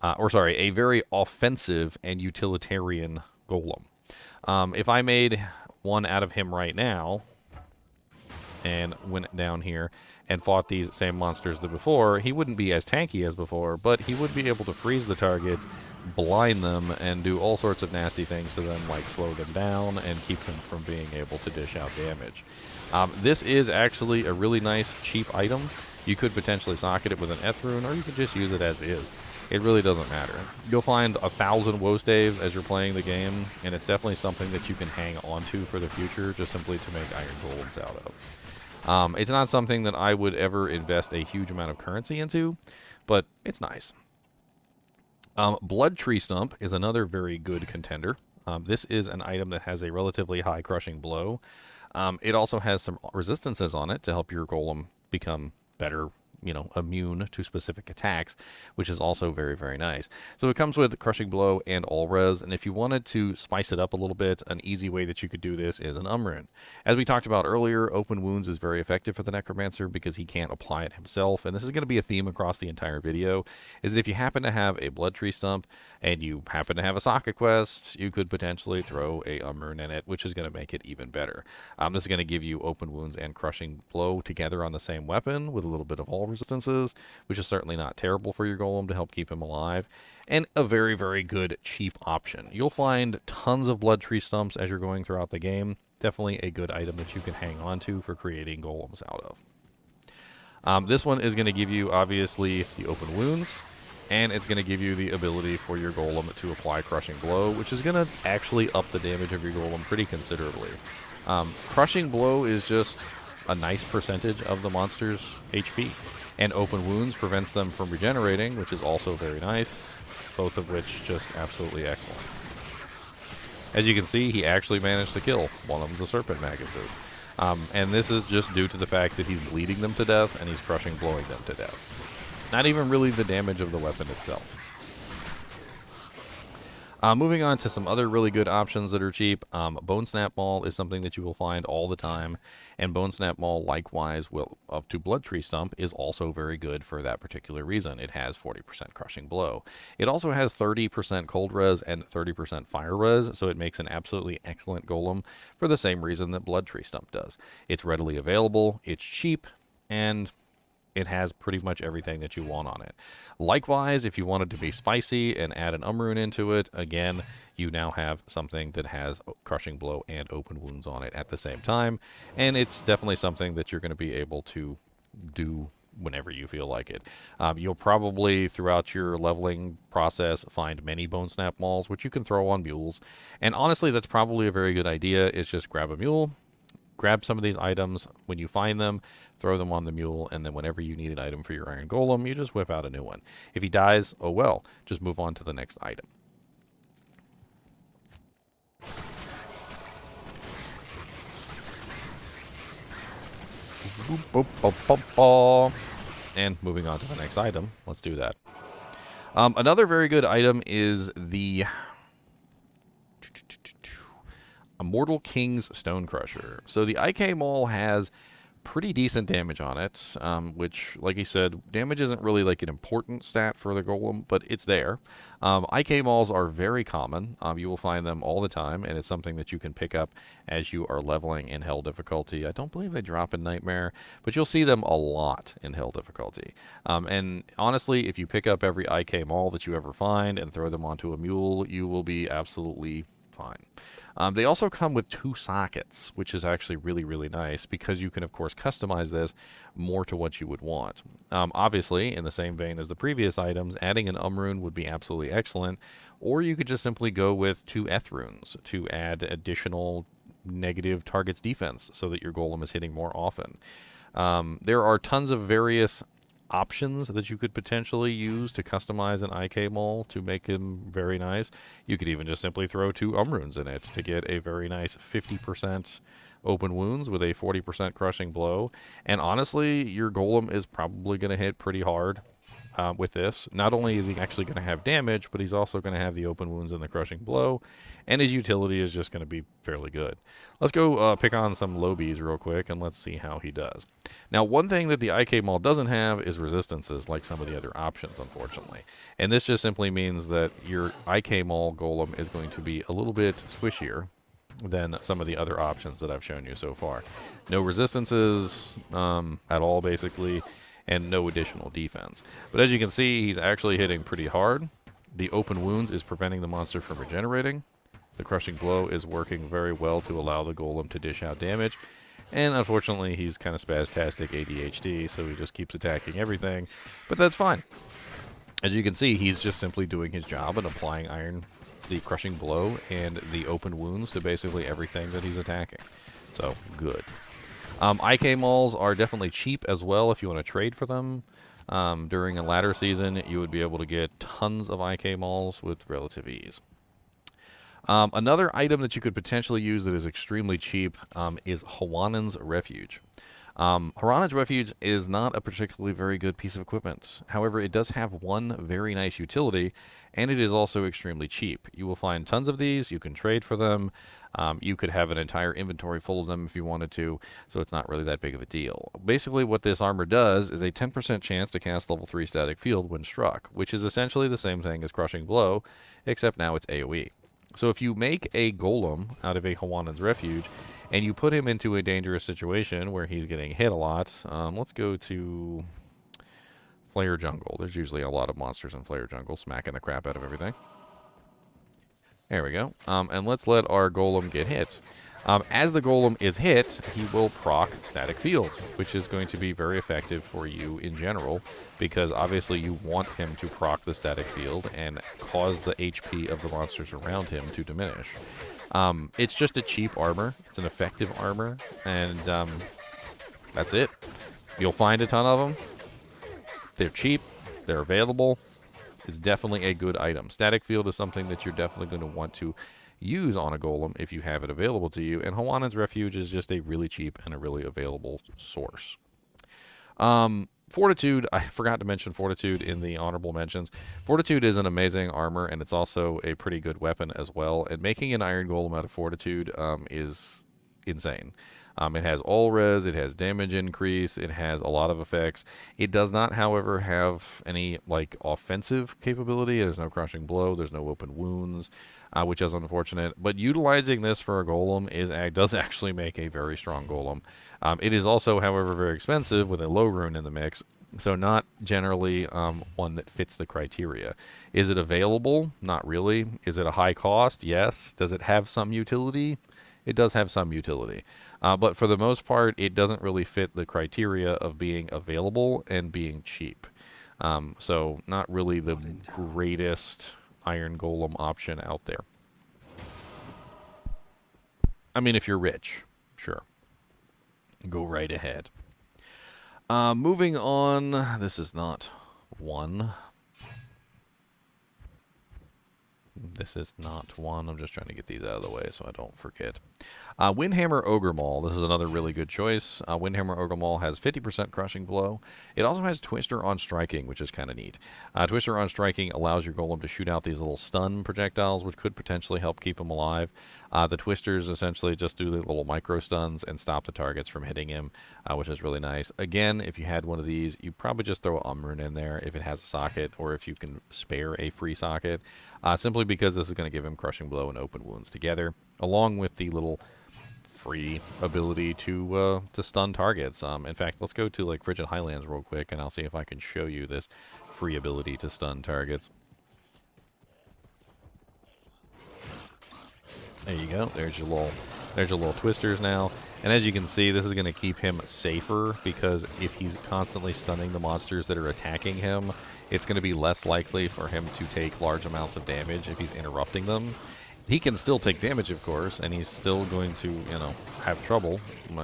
a very offensive and utilitarian golem. If I made one out of him right now and went down here and fought these same monsters as before, he wouldn't be as tanky as before, but he would be able to freeze the targets, blind them, and do all sorts of nasty things to them, like slow them down and keep them from being able to dish out damage. This is actually a really nice, cheap item. You could potentially socket it with an Eth rune, or you could just use it as is. It really doesn't matter. You'll find 1,000 Woestaves as you're playing the game, and it's definitely something that you can hang on to for the future, just simply to make Iron Golems out of. It's not something that I would ever invest a huge amount of currency into, but it's nice. Bloodtree Stump is another very good contender. This is an item that has a relatively high crushing blow. It also has some resistances on it to help your golem become better, immune to specific attacks, which is also very, very nice. So it comes with Crushing Blow and All Res, and if you wanted to spice it up a little bit, an easy way that you could do this is an Rune. As we talked about earlier, Open Wounds is very effective for the Necromancer because he can't apply it himself, and this is going to be a theme across the entire video, is that if you happen to have a Bloodtree Stump and you happen to have a socket quest, you could potentially throw a Rune in it, which is going to make it even better. This is going to give you Open Wounds and Crushing Blow together on the same weapon with a little bit of all resistances, which is certainly not terrible for your golem to help keep him alive, and a very, very good cheap option. You'll find tons of Bloodtree Stumps as you're going throughout the game. Definitely a good item that you can hang on to for creating golems out of. This one is going to give you, obviously, the Open Wounds, and it's going to give you the ability for your golem to apply Crushing Blow, which is going to actually up the damage of your golem pretty considerably. Crushing Blow is just a nice percentage of the monster's HP. And Open Wounds prevents them from regenerating, which is also very nice, both of which just absolutely excellent. As you can see, he actually managed to kill one of the Serpent Maguses. And this is just due to the fact that he's bleeding them to death and he's Crushing Blowing them to death. Not even really the damage of the weapon itself. Moving on to some other really good options that are cheap. Bonesnap Maul is something that you will find all the time, and Bonesnap Maul, likewise, up to Bloodtree Stump, is also very good for that particular reason. It has 40% Crushing Blow. It also has 30% Cold Res and 30% Fire Res, so it makes an absolutely excellent golem for the same reason that Bloodtree Stump does. It's readily available, it's cheap, and it has pretty much everything that you want on it. Likewise, if you wanted to be spicy and add an Rune into it, again, you now have something that has Crushing Blow and Open Wounds on it at the same time, and it's definitely something that you're going to be able to do whenever you feel like it. You'll probably, throughout your leveling process, find many Bonesnap Mauls, which you can throw on mules, and honestly, that's probably a very good idea. It's just grab a mule, grab some of these items when you find them, throw them on the mule, and then whenever you need an item for your Iron Golem, you just whip out a new one. If he dies, oh well, just move on to the next item. And moving on to the next item, let's do that. Another very good item is the Immortal King's Stone Crusher. So the IK Maul has pretty decent damage on it, which, like he said, damage isn't really like an important stat for the golem, but it's there. IK Mauls are very common. You will find them all the time, and it's something that you can pick up as you are leveling in Hell difficulty. I don't believe they drop in Nightmare, but you'll see them a lot in Hell difficulty. And honestly, if you pick up every IK Maul that you ever find and throw them onto a mule, you will be absolutely fine. They also come with 2 sockets, which is actually really, really nice because you can, of course, customize this more to what you would want. Obviously, in the same vein as the previous items, adding an rune would be absolutely excellent, or you could just simply go with 2 runes to add additional negative targets defense so that your golem is hitting more often. There are tons of various options that you could potentially use to customize an IK Maul to make him very nice. You could even just simply throw 2 runes in it to get a very nice 50% open wounds with a 40% crushing blow. And honestly, your golem is probably going to hit pretty hard with this. Not only is he actually going to have damage, but he's also going to have the open wounds and the crushing blow, and his utility is just going to be fairly good. Let's go pick on some lobies real quick, and let's see how he does. Now, one thing that the IK Maul doesn't have is resistances like some of the other options, unfortunately. And this just simply means that your IK Maul golem is going to be a little bit squishier than some of the other options that I've shown you so far. No resistances at all, basically, and no additional defense. But as you can see, he's actually hitting pretty hard. The open wounds is preventing the monster from regenerating. The crushing blow is working very well to allow the golem to dish out damage. And unfortunately, he's kind of spastastic ADHD, so he just keeps attacking everything. But that's fine. As you can see, he's just simply doing his job and applying the crushing blow and the open wounds to basically everything that he's attacking. So, good. IK Mauls are definitely cheap as well if you want to trade for them. During a ladder season, you would be able to get tons of IK Mauls with relative ease. Another item that you could potentially use that is extremely cheap is Hwanin's Refuge. Hwanin's Refuge is not a particularly very good piece of equipment. However, it does have one very nice utility, and it is also extremely cheap. You will find tons of these. You can trade for them. You could have an entire inventory full of them if you wanted to, so it's not really that big of a deal. Basically, what this armor does is a 10% chance to cast level 3 static field when struck, which is essentially the same thing as Crushing Blow, except now it's AoE. So if you make a golem out of a Hwanin's Refuge, and you put him into a dangerous situation where he's getting hit a lot, let's go to Flare Jungle. There's usually a lot of monsters in Flare Jungle, smacking the crap out of everything. There we go. And let's let our golem get hit. As the golem is hit, he will proc static field, which is going to be very effective for you in general, because obviously you want him to proc the static field and cause the HP of the monsters around him to diminish. It's just a cheap armor. It's an effective armor, and that's it. You'll find a ton of them. They're cheap. They're available. It's definitely a good item. Static field is something that you're definitely going to want to use on a golem if you have it available to you, and Hwanin's Refuge is just a really cheap and a really available source. Fortitude, I forgot to mention Fortitude in the honorable mentions. Fortitude is an amazing armor, and it's also a pretty good weapon as well, and making an Iron Golem out of Fortitude is insane. It has all res, it has damage increase, it has a lot of effects. It does not, however, have any like offensive capability. There's no crushing blow, there's no open wounds, which is unfortunate. But utilizing this for a golem does actually make a very strong golem. It is also, however, very expensive with a low rune in the mix, so not generally one that fits the criteria. Is it available? Not really. Is it a high cost? Yes. Does it have some utility? It does have some utility. But for the most part, it doesn't really fit the criteria of being available and being cheap. So not really the greatest Iron Golem option out there. I mean, if you're rich, sure. Go right ahead. Moving on, this is not one. This is not one. I'm just trying to get these out of the way so I don't forget. Windhammer Ogre Maul. This is another really good choice. Windhammer Ogre Maul has 50% crushing blow. It also has Twister on striking, which is kind of neat. Twister on striking allows your golem to shoot out these little stun projectiles, which could potentially help keep him alive. The Twisters essentially just do the little micro stuns and stop the targets from hitting him, which is really nice. Again, if you had one of these, you probably just throw a rune in there if it has a socket, or if you can spare a free socket, simply because this is going to give him crushing blow and open wounds together, along with the little free ability to stun targets. In fact, let's go to like Frigid Highlands real quick, and I'll see if I can show you this free ability to stun targets. There you go. There's your little twisters now. And as you can see, this is going to keep him safer because if he's constantly stunning the monsters that are attacking him, it's going to be less likely for him to take large amounts of damage if he's interrupting them. He can still take damage, of course, and he's still going to, you know, have trouble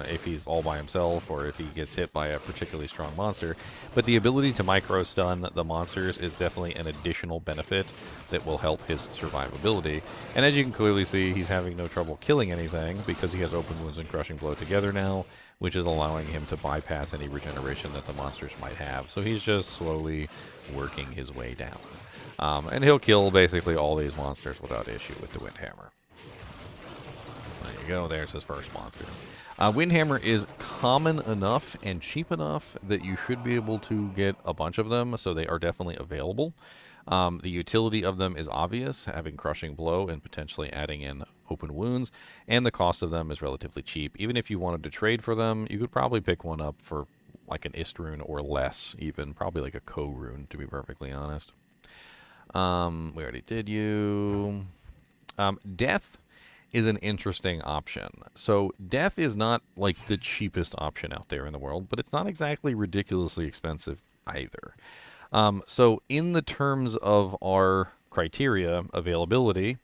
if he's all by himself or if he gets hit by a particularly strong monster. But the ability to micro-stun the monsters is definitely an additional benefit that will help his survivability. And as you can clearly see, he's having no trouble killing anything because he has Open Wounds and Crushing Blow together now, which is allowing him to bypass any regeneration that the monsters might have. So he's just slowly working his way down. And he'll kill basically all these monsters without issue with the Windhammer. There you go. There's his first monster. Windhammer is common enough and cheap enough that you should be able to get a bunch of them, so they are definitely available. The utility of them is obvious, having Crushing Blow and potentially adding in Open Wounds, and the cost of them is relatively cheap. Even if you wanted to trade for them, you could probably pick one up for like an Istrune or less, even. Probably like a Co-Rune, to be perfectly honest. We already did you. Death is an interesting option. So Death is not like the cheapest option out there in the world, but it's not exactly ridiculously expensive either. So in the terms of our criteria, availability,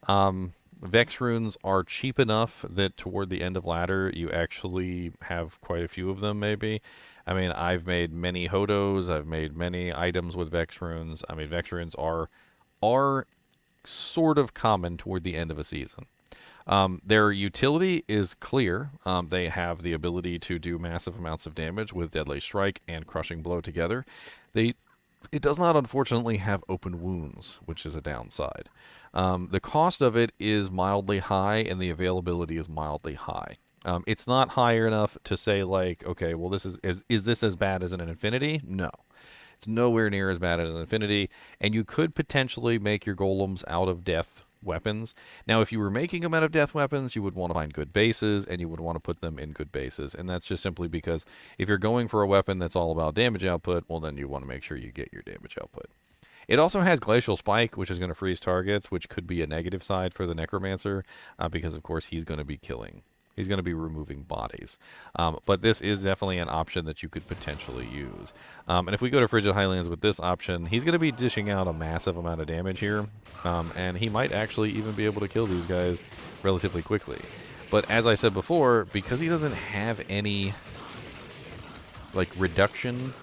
Vex runes are cheap enough that toward the end of ladder, you actually have quite a few of them, maybe. I mean, I've made many Hodos, I've made many items with Vex runes. I mean, Vex runes are sort of common toward the end of a season. Their utility is clear. They have the ability to do massive amounts of damage with Deadly Strike and Crushing Blow together. It does not, unfortunately, have Open Wounds, which is a downside. The cost of it is mildly high, and the availability is mildly high. It's not high enough to say, like, okay, well, is this as bad as an Infinity? No. It's nowhere near as bad as an Infinity, and you could potentially make your golems out of death weapons. Now, if you were making them out of death weapons, you would want to find good bases, and you would want to put them in good bases, and that's just simply because if you're going for a weapon that's all about damage output, well, then you want to make sure you get your damage output. It also has Glacial Spike, which is going to freeze targets, which could be a negative side for the Necromancer, because, of course, he's going to be killing. He's going to be removing bodies. But this is definitely an option that you could potentially use. And if we go to Frigid Highlands with this option, he's going to be dishing out a massive amount of damage here. And he might actually even be able to kill these guys relatively quickly. But as I said before, because he doesn't have any like reduction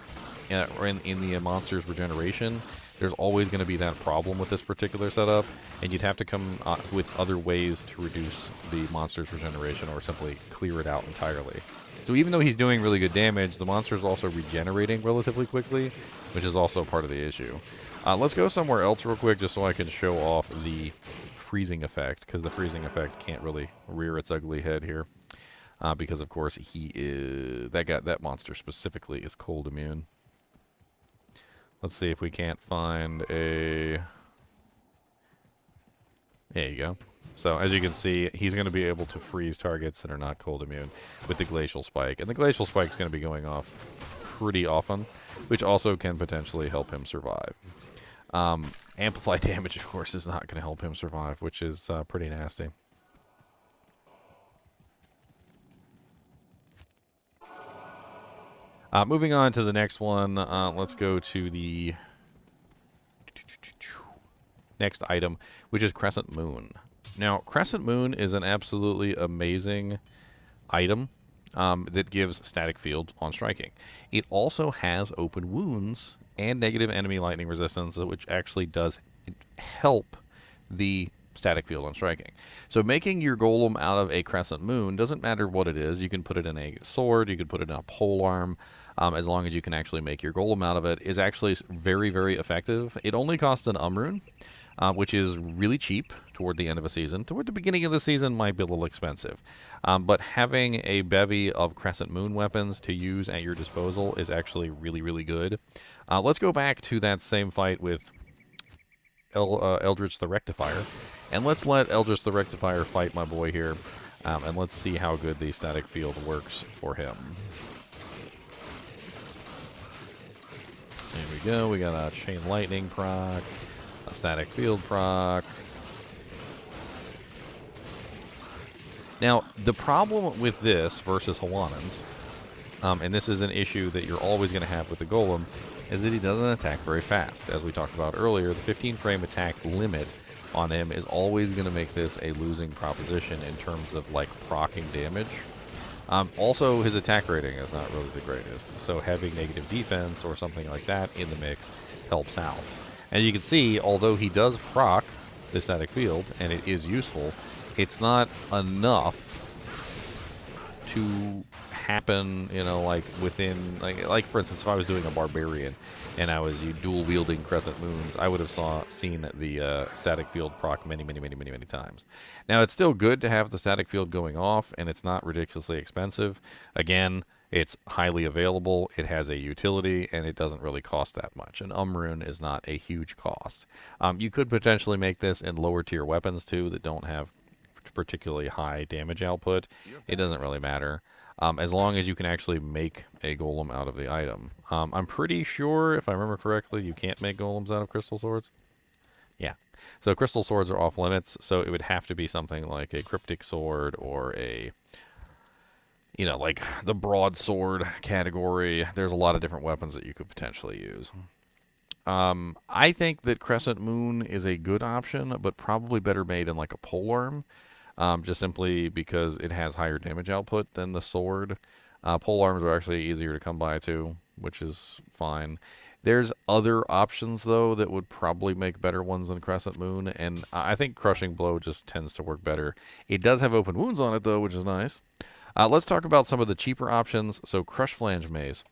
in the monster's regeneration, there's always going to be that problem with this particular setup, and you'd have to come with other ways to reduce the monster's regeneration or simply clear it out entirely. So even though he's doing really good damage, the monster's also regenerating relatively quickly, which is also part of the issue. Let's go somewhere else real quick just so I can show off the freezing effect, because the freezing effect can't really rear its ugly head here. Because, of course, that monster specifically is cold immune. Let's see if we can't find a... There you go. So, as you can see, he's going to be able to freeze targets that are not cold immune with the Glacial Spike. And the Glacial Spike is going to be going off pretty often, which also can potentially help him survive. Amplify damage, of course, is not going to help him survive, which is pretty nasty. Moving on to the next one, let's go to the next item, which is Crescent Moon. Now, Crescent Moon is an absolutely amazing item that gives static field on striking. It also has Open Wounds and negative enemy lightning resistance, which actually does help the static field on striking. So making your golem out of a Crescent Moon doesn't matter what it is. You can put it in a sword, you could put it in a polearm, as long as you can actually make your golem out of it, is actually very, very effective. It only costs an rune, which is really cheap toward the end of a season. Toward the beginning of the season might be a little expensive. But having a bevy of Crescent Moon weapons to use at your disposal is actually really, really good. Let's go back to that same fight with Eldritch the Rectifier. And let's let Eldritch the Rectifier fight my boy here. And let's see how good the static field works for him. There we go. We got a Chain Lightning proc, a static field proc. Now, the problem with this versus Hwanin's, and this is an issue that you're always going to have with the Golem, is that he doesn't attack very fast. As we talked about earlier, the 15-frame attack limit on him is always going to make this a losing proposition in terms of, like, proccing damage. Also, his attack rating is not really the greatest, so having negative defense or something like that in the mix helps out. And you can see, although he does proc the static field, and it is useful, it's not enough to happen, you know, like within, like for instance, if I was doing a barbarian and I was dual wielding Crescent Moons, I would have seen the static field proc many times. Now, it's still good to have the static field going off, and it's not ridiculously expensive. Again, it's highly available, it has a utility, and it doesn't really cost that much. An rune is not a huge cost. You could potentially make this in lower tier weapons too that don't have particularly high damage output. It doesn't really matter. As long as you can actually make a golem out of the item. I'm pretty sure, if I remember correctly, you can't make golems out of crystal swords. Yeah. So crystal swords are off limits, so it would have to be something like a cryptic sword or a, you know, like the broadsword category. There's a lot of different weapons that you could potentially use. I think that Crescent Moon is a good option, but probably better made in like a polearm. Just simply because it has higher damage output than the sword. Pole arms are actually easier to come by too, which is fine. There's other options, though, that would probably make better ones than Crescent Moon, and I think Crushing Blow just tends to work better. It does have open wounds on it, though, which is nice. Let's talk about some of the cheaper options. So Crushflange Maze.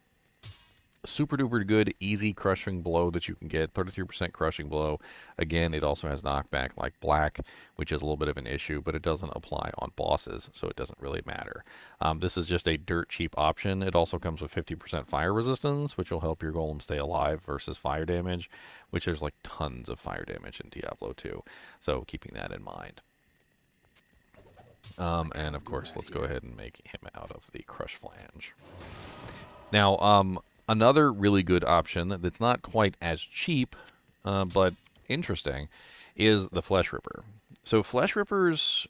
Super duper good, easy crushing blow that you can get. 33% crushing blow. Again, it also has knockback like black, which is a little bit of an issue, but it doesn't apply on bosses, so it doesn't really matter. This is just a dirt cheap option. It also comes with 50% fire resistance, which will help your golem stay alive versus fire damage, which there's like tons of fire damage in Diablo 2. So keeping that in mind. And of course, let's go ahead and make him out of the Crushflange. Now, another really good option that's not quite as cheap, but interesting, is the Fleshripper. So Fleshrippers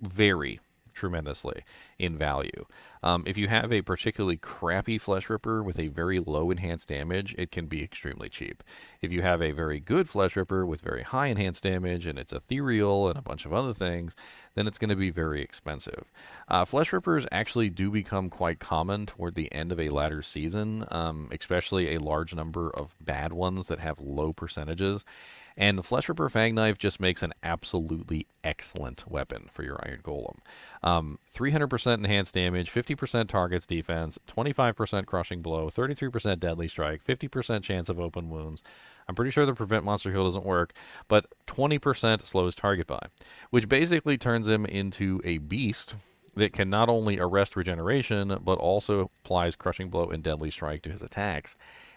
vary tremendously in value. If you have a particularly crappy Fleshripper with a very low enhanced damage, it can be extremely cheap. If you have a very good Fleshripper with very high enhanced damage and it's ethereal and a bunch of other things, then it's going to be very expensive. Fleshrippers actually do become quite common toward the end of a latter season, especially a large number of bad ones that have low percentages. And Fleshripper Fangknife just makes an absolutely excellent weapon for your Iron Golem. 300% enhanced damage, 50% targets defense, 25% crushing blow, 33% deadly strike, 50% chance of open wounds. I'm pretty sure the prevent monster heal doesn't work, but 20% slows target by, which basically turns him into a beast that can not only arrest regeneration, but also applies crushing blow and deadly strike to his attacks.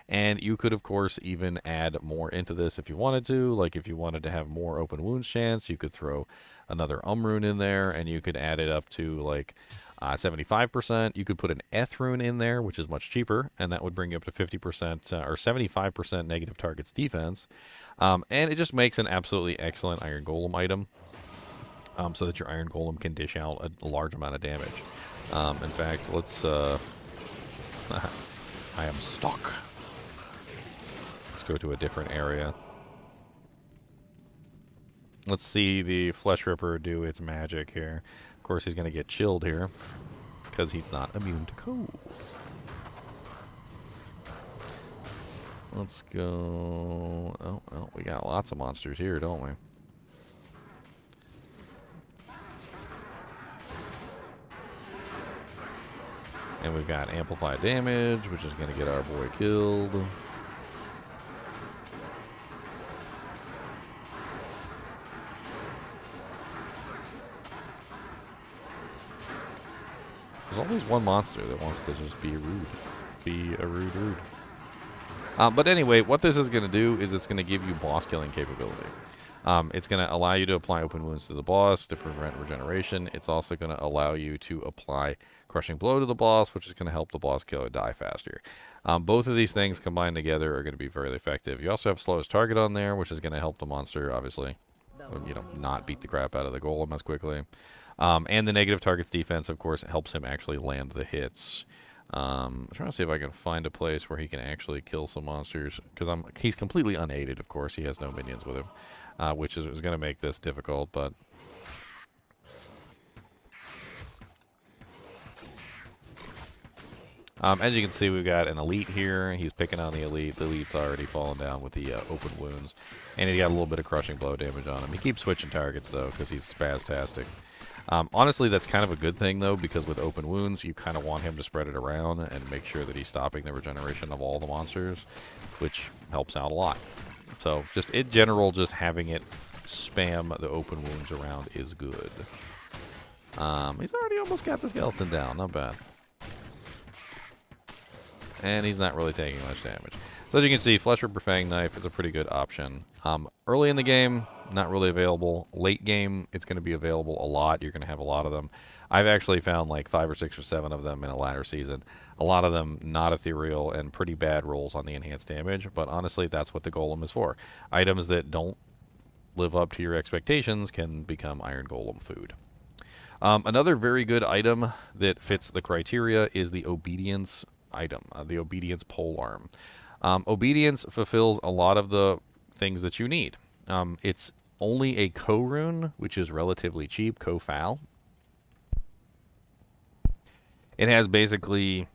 And you could, of course, even add more into this if you wanted to. Like if you wanted to have more open wounds chance, you could throw another rune in there, and you could add it up to like 75%. You could put an rune in there, which is much cheaper, and that would bring you up to 50% or 75% negative targets defense. And it just makes an absolutely excellent Iron Golem item, so that your Iron Golem can dish out a large amount of damage. In fact, let's... I am stuck. Let's go to a different area. Let's see the Fleshripper do its magic here. Of course, he's going to get chilled here because he's not immune to cold. Let's go... Oh, well, we got lots of monsters here, don't we? And we've got amplified damage, which is going to get our boy killed. There's always one monster that wants to just be rude. Be a rude. But anyway, what this is going to do is it's going to give you boss killing capability. It's going to allow you to apply open wounds to the boss to prevent regeneration. It's also going to allow you to apply crushing blow to the boss, which is going to help the boss killer die faster. Both of these things combined together are going to be very effective. You also have slowest target on there, which is going to help the monster, obviously, you know, not beat the crap out of the golem as quickly. And the negative target's defense, of course, helps him actually land the hits. I'm trying to see if I can find a place where he can actually kill some monsters, because he's completely unaided, of course. He has no minions with him, which is going to make this difficult, but... as you can see, we've got an elite here. He's picking on the elite. The elite's already fallen down with the open wounds. And he got a little bit of crushing blow damage on him. He keeps switching targets, though, because he's spastastic. Honestly, that's kind of a good thing, though, because with open wounds, you kind of want him to spread it around and make sure that he's stopping the regeneration of all the monsters, which helps out a lot. So, just in general, just having it spam the open wounds around is good. He's already almost got the skeleton down. Not bad. And he's not really taking much damage. So as you can see, Fleshripper Fang Knife is a pretty good option. Early in the game, not really available. Late game, it's going to be available a lot. You're going to have a lot of them. I've actually found like 5 or 6 or 7 of them in a latter season. A lot of them not ethereal and pretty bad rolls on the enhanced damage. But honestly, that's what the Golem is for. Items that don't live up to your expectations can become Iron Golem food. Another very good item that fits the criteria is the Obedience item, the Obedience polearm. Obedience fulfills a lot of the things that you need. It's only a co-rune, which is relatively cheap, co-foul. It has basically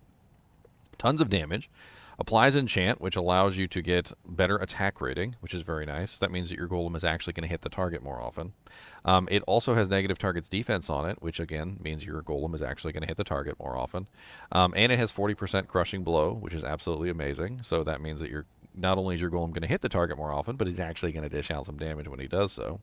tons of damage, applies enchant, which allows you to get better attack rating, which is very nice. That means that your golem is actually going to hit the target more often. It also has negative target's defense on it, which again means your golem is actually going to hit the target more often. And it has 40% crushing blow, which is absolutely amazing. So that means that not only is your golem going to hit the target more often, but he's actually going to dish out some damage when he does so.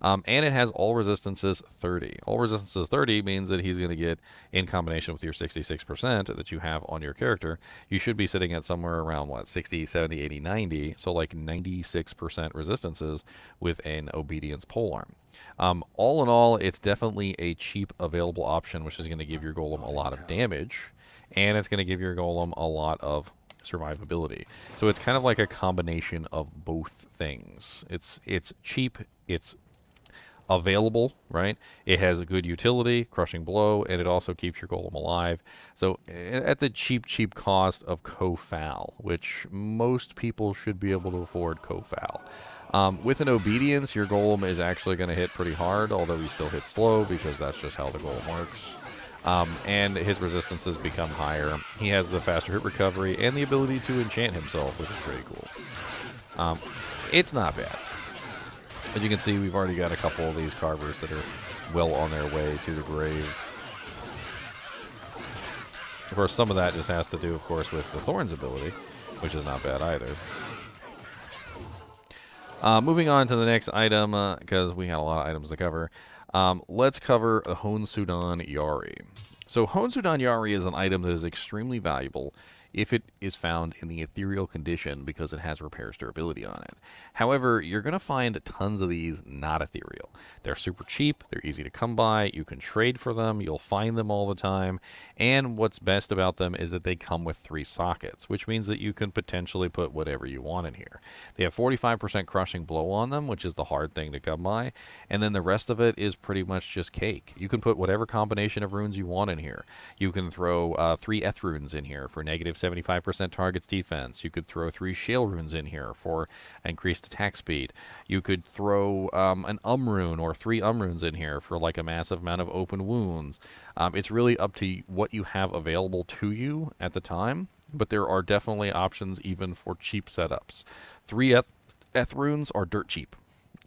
And it has all resistances 30. All resistances 30 means that he's going to get, in combination with your 66% that you have on your character, you should be sitting at somewhere around, what, 60, 70, 80, 90, so like 96% resistances with an Obedience polearm. All in all, it's definitely a cheap available option, which is going to give your golem a lot of damage, and it's going to give your golem a lot of survivability. So it's kind of like a combination of both things. It's cheap, it's available, right? It has a good utility, crushing blow, and it also keeps your golem alive. So at the cheap cost of co-foul, which most people should be able to afford co-foul. With an Obedience, your golem is actually going to hit pretty hard, although he still hits slow because that's just how the golem works. And his resistances become higher. He has the faster hit recovery and the ability to enchant himself, which is pretty cool. It's not bad. As you can see, we've already got a couple of these carvers that are well on their way to the grave. Of course, some of that just has to do, of course, with the Thorn's ability, which is not bad either. Moving on to the next item, because we had a lot of items to cover. Let's cover a Sundan Yari. So Sundan Yari is an item that is extremely valuable if it is found in the ethereal condition because it has repair's durability on it. However, you're going to find tons of these not ethereal. They're super cheap, they're easy to come by, you can trade for them, you'll find them all the time, and what's best about them is that they come with 3 sockets, which means that you can potentially put whatever you want in here. They have 45% crushing blow on them, which is the hard thing to come by, and then the rest of it is pretty much just cake. You can put whatever combination of runes you want in here. You can throw 3 Eth runes in here for negative 75% target's defense. You could throw 3 Shale runes in here for increased attack speed. You could throw an rune or 3 runes in here for like a massive amount of open wounds. It's really up to what you have available to you at the time, but there are definitely options even for cheap setups. 3 Eth runes are dirt cheap.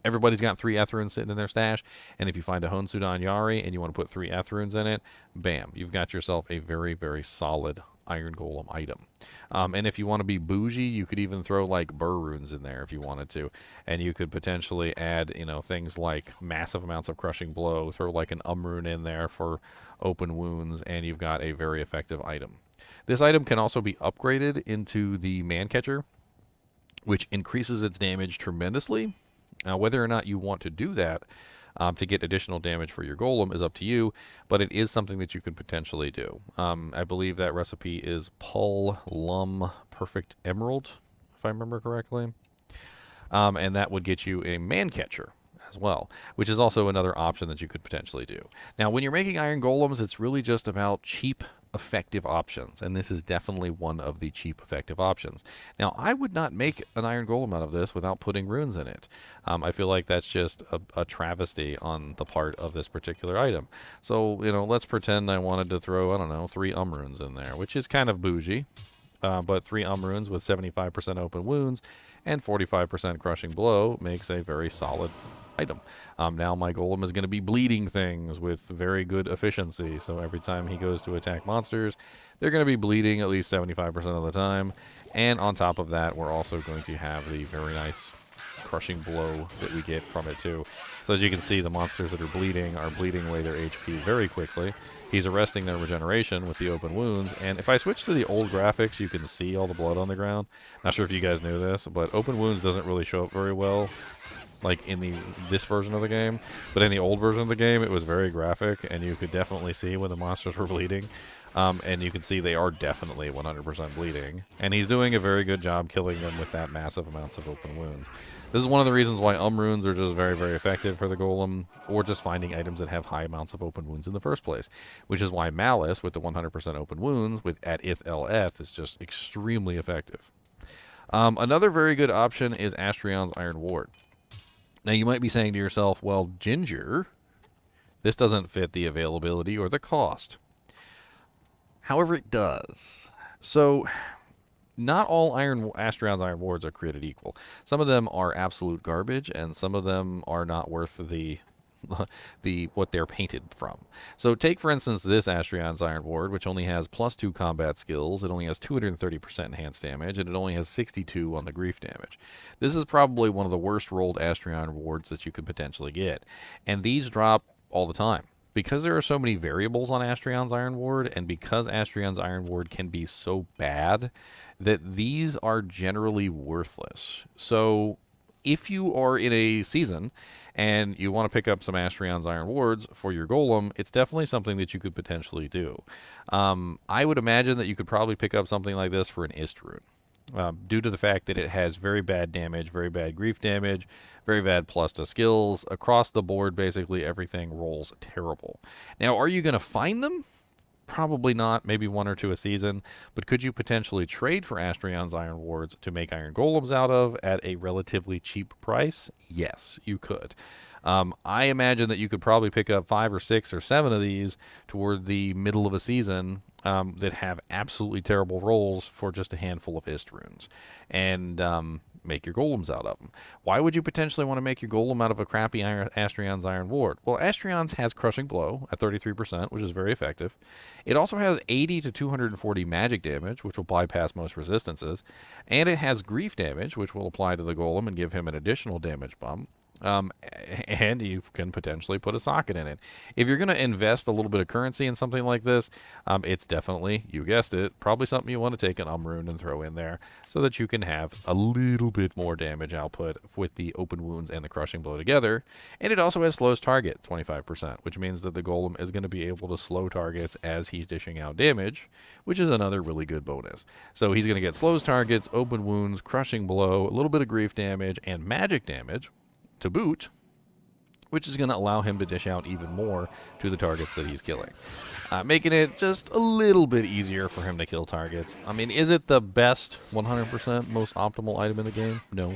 Everybody's got 3 Eth runes sitting in their stash, and if you find a Sundan Yari and you want to put 3 Eth runes in it, bam, you've got yourself a very, very solid Iron Golem item. And if you want to be bougie, you could even throw like Burr runes in there if you wanted to, and you could potentially add, you know, things like massive amounts of crushing blow, throw like an rune in there for open wounds, and you've got a very effective item. This item can also be upgraded into the Mancatcher, which increases its damage tremendously. Now, whether or not you want to do that to get additional damage for your golem is up to you, but it is something that you could potentially do. I believe that recipe is Pul Lum Perfect Emerald, if I remember correctly. And that would get you a Mancatcher as well, which is also another option that you could potentially do. Now, when you're making Iron Golems, it's really just about cheap, effective options, and this is definitely one of the cheap, effective options. Now, I would not make an Iron Golem out of this without putting runes in it. I feel like that's just a travesty on the part of this particular item. So, you know, let's pretend I wanted to throw, I don't know, 3 runes in there, which is kind of bougie. But 3 runes with 75% open wounds and 45% crushing blow makes a very solid item. Now my golem is going to be bleeding things with very good efficiency, so every time he goes to attack monsters, they're going to be bleeding at least 75% of the time. And on top of that, we're also going to have the very nice crushing blow that we get from it too. So as you can see, the monsters that are bleeding away their HP very quickly. He's arresting their regeneration with the open wounds, and if I switch to the old graphics, you can see all the blood on the ground. Not sure if you guys knew this, but open wounds doesn't really show up very well, like in this version of the game. But in the old version of the game, it was very graphic, and you could definitely see when the monsters were bleeding. And you can see they are definitely 100% bleeding. And he's doing a very good job killing them with that massive amounts of open wounds. This is one of the reasons why runes are just very, very effective for the golem, or just finding items that have high amounts of open wounds in the first place. Which is why Malice, with the 100% open wounds, at ith is just extremely effective. Another very good option is Astreon's Iron Ward. Now you might be saying to yourself, well, Ginger, this doesn't fit the availability or the cost. However, it does. So, not all Astreon's Iron Wards are created equal. Some of them are absolute garbage, and some of them are not worth what they're painted from. So take, for instance, this Astreon's Iron Ward, which only has +2 combat skills, it only has 230% enhanced damage, and it only has 62 on the grief damage. This is probably one of the worst rolled Astreon wards that you could potentially get. And these drop all the time. Because there are so many variables on Astreon's Iron Ward, and because Astreon's Iron Ward can be so bad, that these are generally worthless. So if you are in a season and you want to pick up some Astreon's Iron Wards for your golem, it's definitely something that you could potentially do. I would imagine that you could probably pick up something like this for an Ist rune. Due to the fact that it has very bad damage, very bad grief damage, very bad plus to skills. Across the board, basically everything rolls terrible. Now, are you going to find them? Probably not, maybe 1 or 2 a season, but could you potentially trade for Astreon's Iron Wards to make Iron Golems out of at a relatively cheap price? Yes, you could. I imagine that you could probably pick up 5 or 6 or 7 of these toward the middle of a season that have absolutely terrible rolls for just a handful of Ist runes, and make your golems out of them. Why would you potentially want to make your golem out of a crappy Astreon's Iron Ward? Well, Astreon's has Crushing Blow at 33%, which is very effective. It also has 80 to 240 magic damage, which will bypass most resistances, and it has grief damage, which will apply to the golem and give him an additional damage bump. And you can potentially put a socket in it. If you're going to invest a little bit of currency in something like this, it's definitely, you guessed it, probably something you want to take an rune and throw in there so that you can have a little bit more damage output with the open wounds and the crushing blow together. And it also has slows target 25%, which means that the golem is going to be able to slow targets as he's dishing out damage, which is another really good bonus. So he's going to get slows targets, open wounds, crushing blow, a little bit of grief damage, and magic damage to boot, which is going to allow him to dish out even more to the targets that he's killing, making it just a little bit easier for him to kill targets. I mean, is it the best 100% most optimal item in the game? No.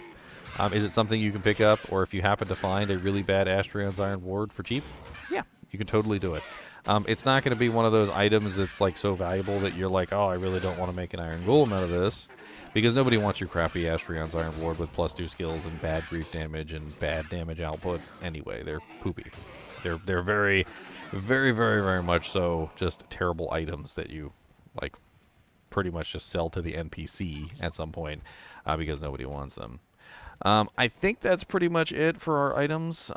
Is it something you can pick up, or if you happen to find a really bad Astreon's Iron Ward for cheap? Yeah, you can totally do it. It's not going to be one of those items that's like so valuable that you're like, oh, I really don't want to make an Iron Golem out of this, because nobody wants your crappy Astreon's Iron Ward with +2 skills and bad grief damage and bad damage output. Anyway, they're poopy. They're very, very, very, very much so just terrible items that you like pretty much just sell to the NPC at some point because nobody wants them. I think that's pretty much it for our items.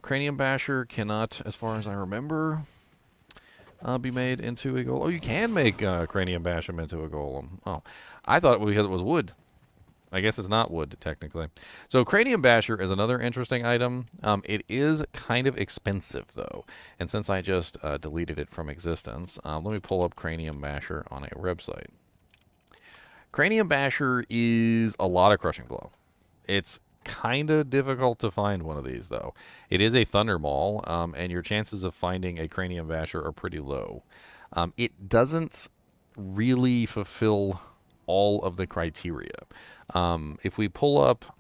Cranium Basher cannot, as far as I remember, be made into a golem. Oh, you can make Cranium Basher into a golem. Oh, I thought because it was wood. I guess it's not wood, technically. So Cranium Basher is another interesting item. It is kind of expensive, though. And since I just deleted it from existence, let me pull up Cranium Basher on a website. Cranium Basher is a lot of Crushing Blow. It's kind of difficult to find one of these, though. It is a Thunder Maul, and your chances of finding a Cranium Basher are pretty low. It doesn't really fulfill all of the criteria. If we pull up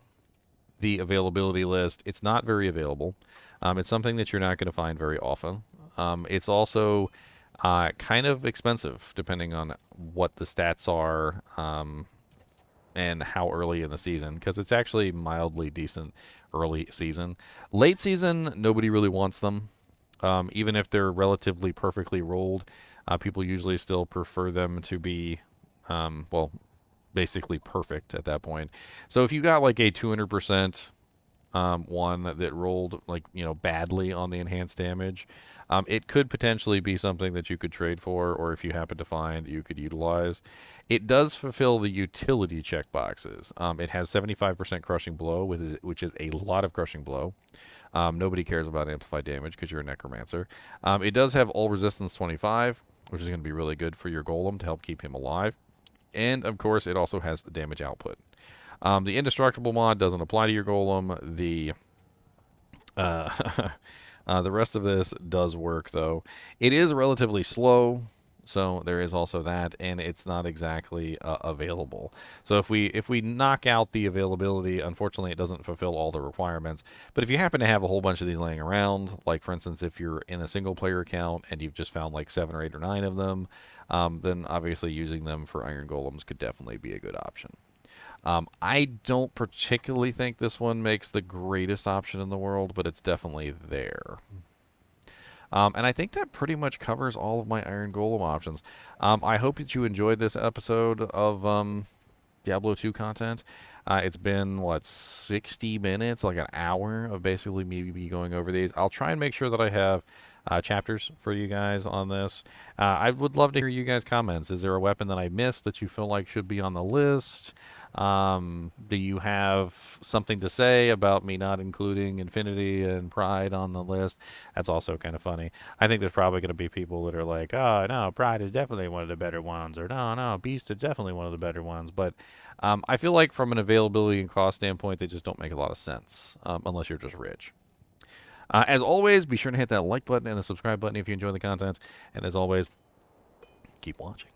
the availability list, it's not very available. It's something that you're not going to find very often. It's also kind of expensive, depending on what the stats are and how early in the season, because it's actually mildly decent early season. Late season, nobody really wants them. Even if they're relatively perfectly rolled, people usually still prefer them to be, well, basically perfect at that point. So if you got like a 200% one that rolled like badly on the enhanced damage, it could potentially be something that you could trade for, or if you happen to find, you could utilize. It does fulfill the utility checkboxes. It has 75% crushing blow, which is a lot of crushing blow. Nobody cares about amplified damage because you're a necromancer. It does have all resistance 25, which is going to be really good for your golem to help keep him alive. And of course, it also has damage output. The indestructible mod doesn't apply to your golem. The rest of this does work, though. It is relatively slow, so there is also that, and it's not exactly available. So if we knock out the availability, unfortunately, it doesn't fulfill all the requirements. But if you happen to have a whole bunch of these laying around, like for instance, if you're in a single-player account and you've just found like 7 or 8 or 9 of them, then obviously using them for Iron Golems could definitely be a good option. I don't particularly think this one makes the greatest option in the world, but it's definitely there. And I think that pretty much covers all of my Iron Golem options. I hope that you enjoyed this episode of Diablo 2 content. It's been, 60 minutes, like an hour of basically me going over these. I'll try and make sure that I have chapters for you guys on this. I would love to hear you guys' comments. Is there a weapon that I missed that you feel like should be on the list? Do you have something to say about me not including Infinity and Pride on the list? That's also kind of funny. I think there's probably going to be people that are like, oh, no, Pride is definitely one of the better ones, or no, Beast is definitely one of the better ones. But I feel like from an availability and cost standpoint, they just don't make a lot of sense unless you're just rich. As always, be sure to hit that like button and the subscribe button if you enjoy the content. And as always, keep watching.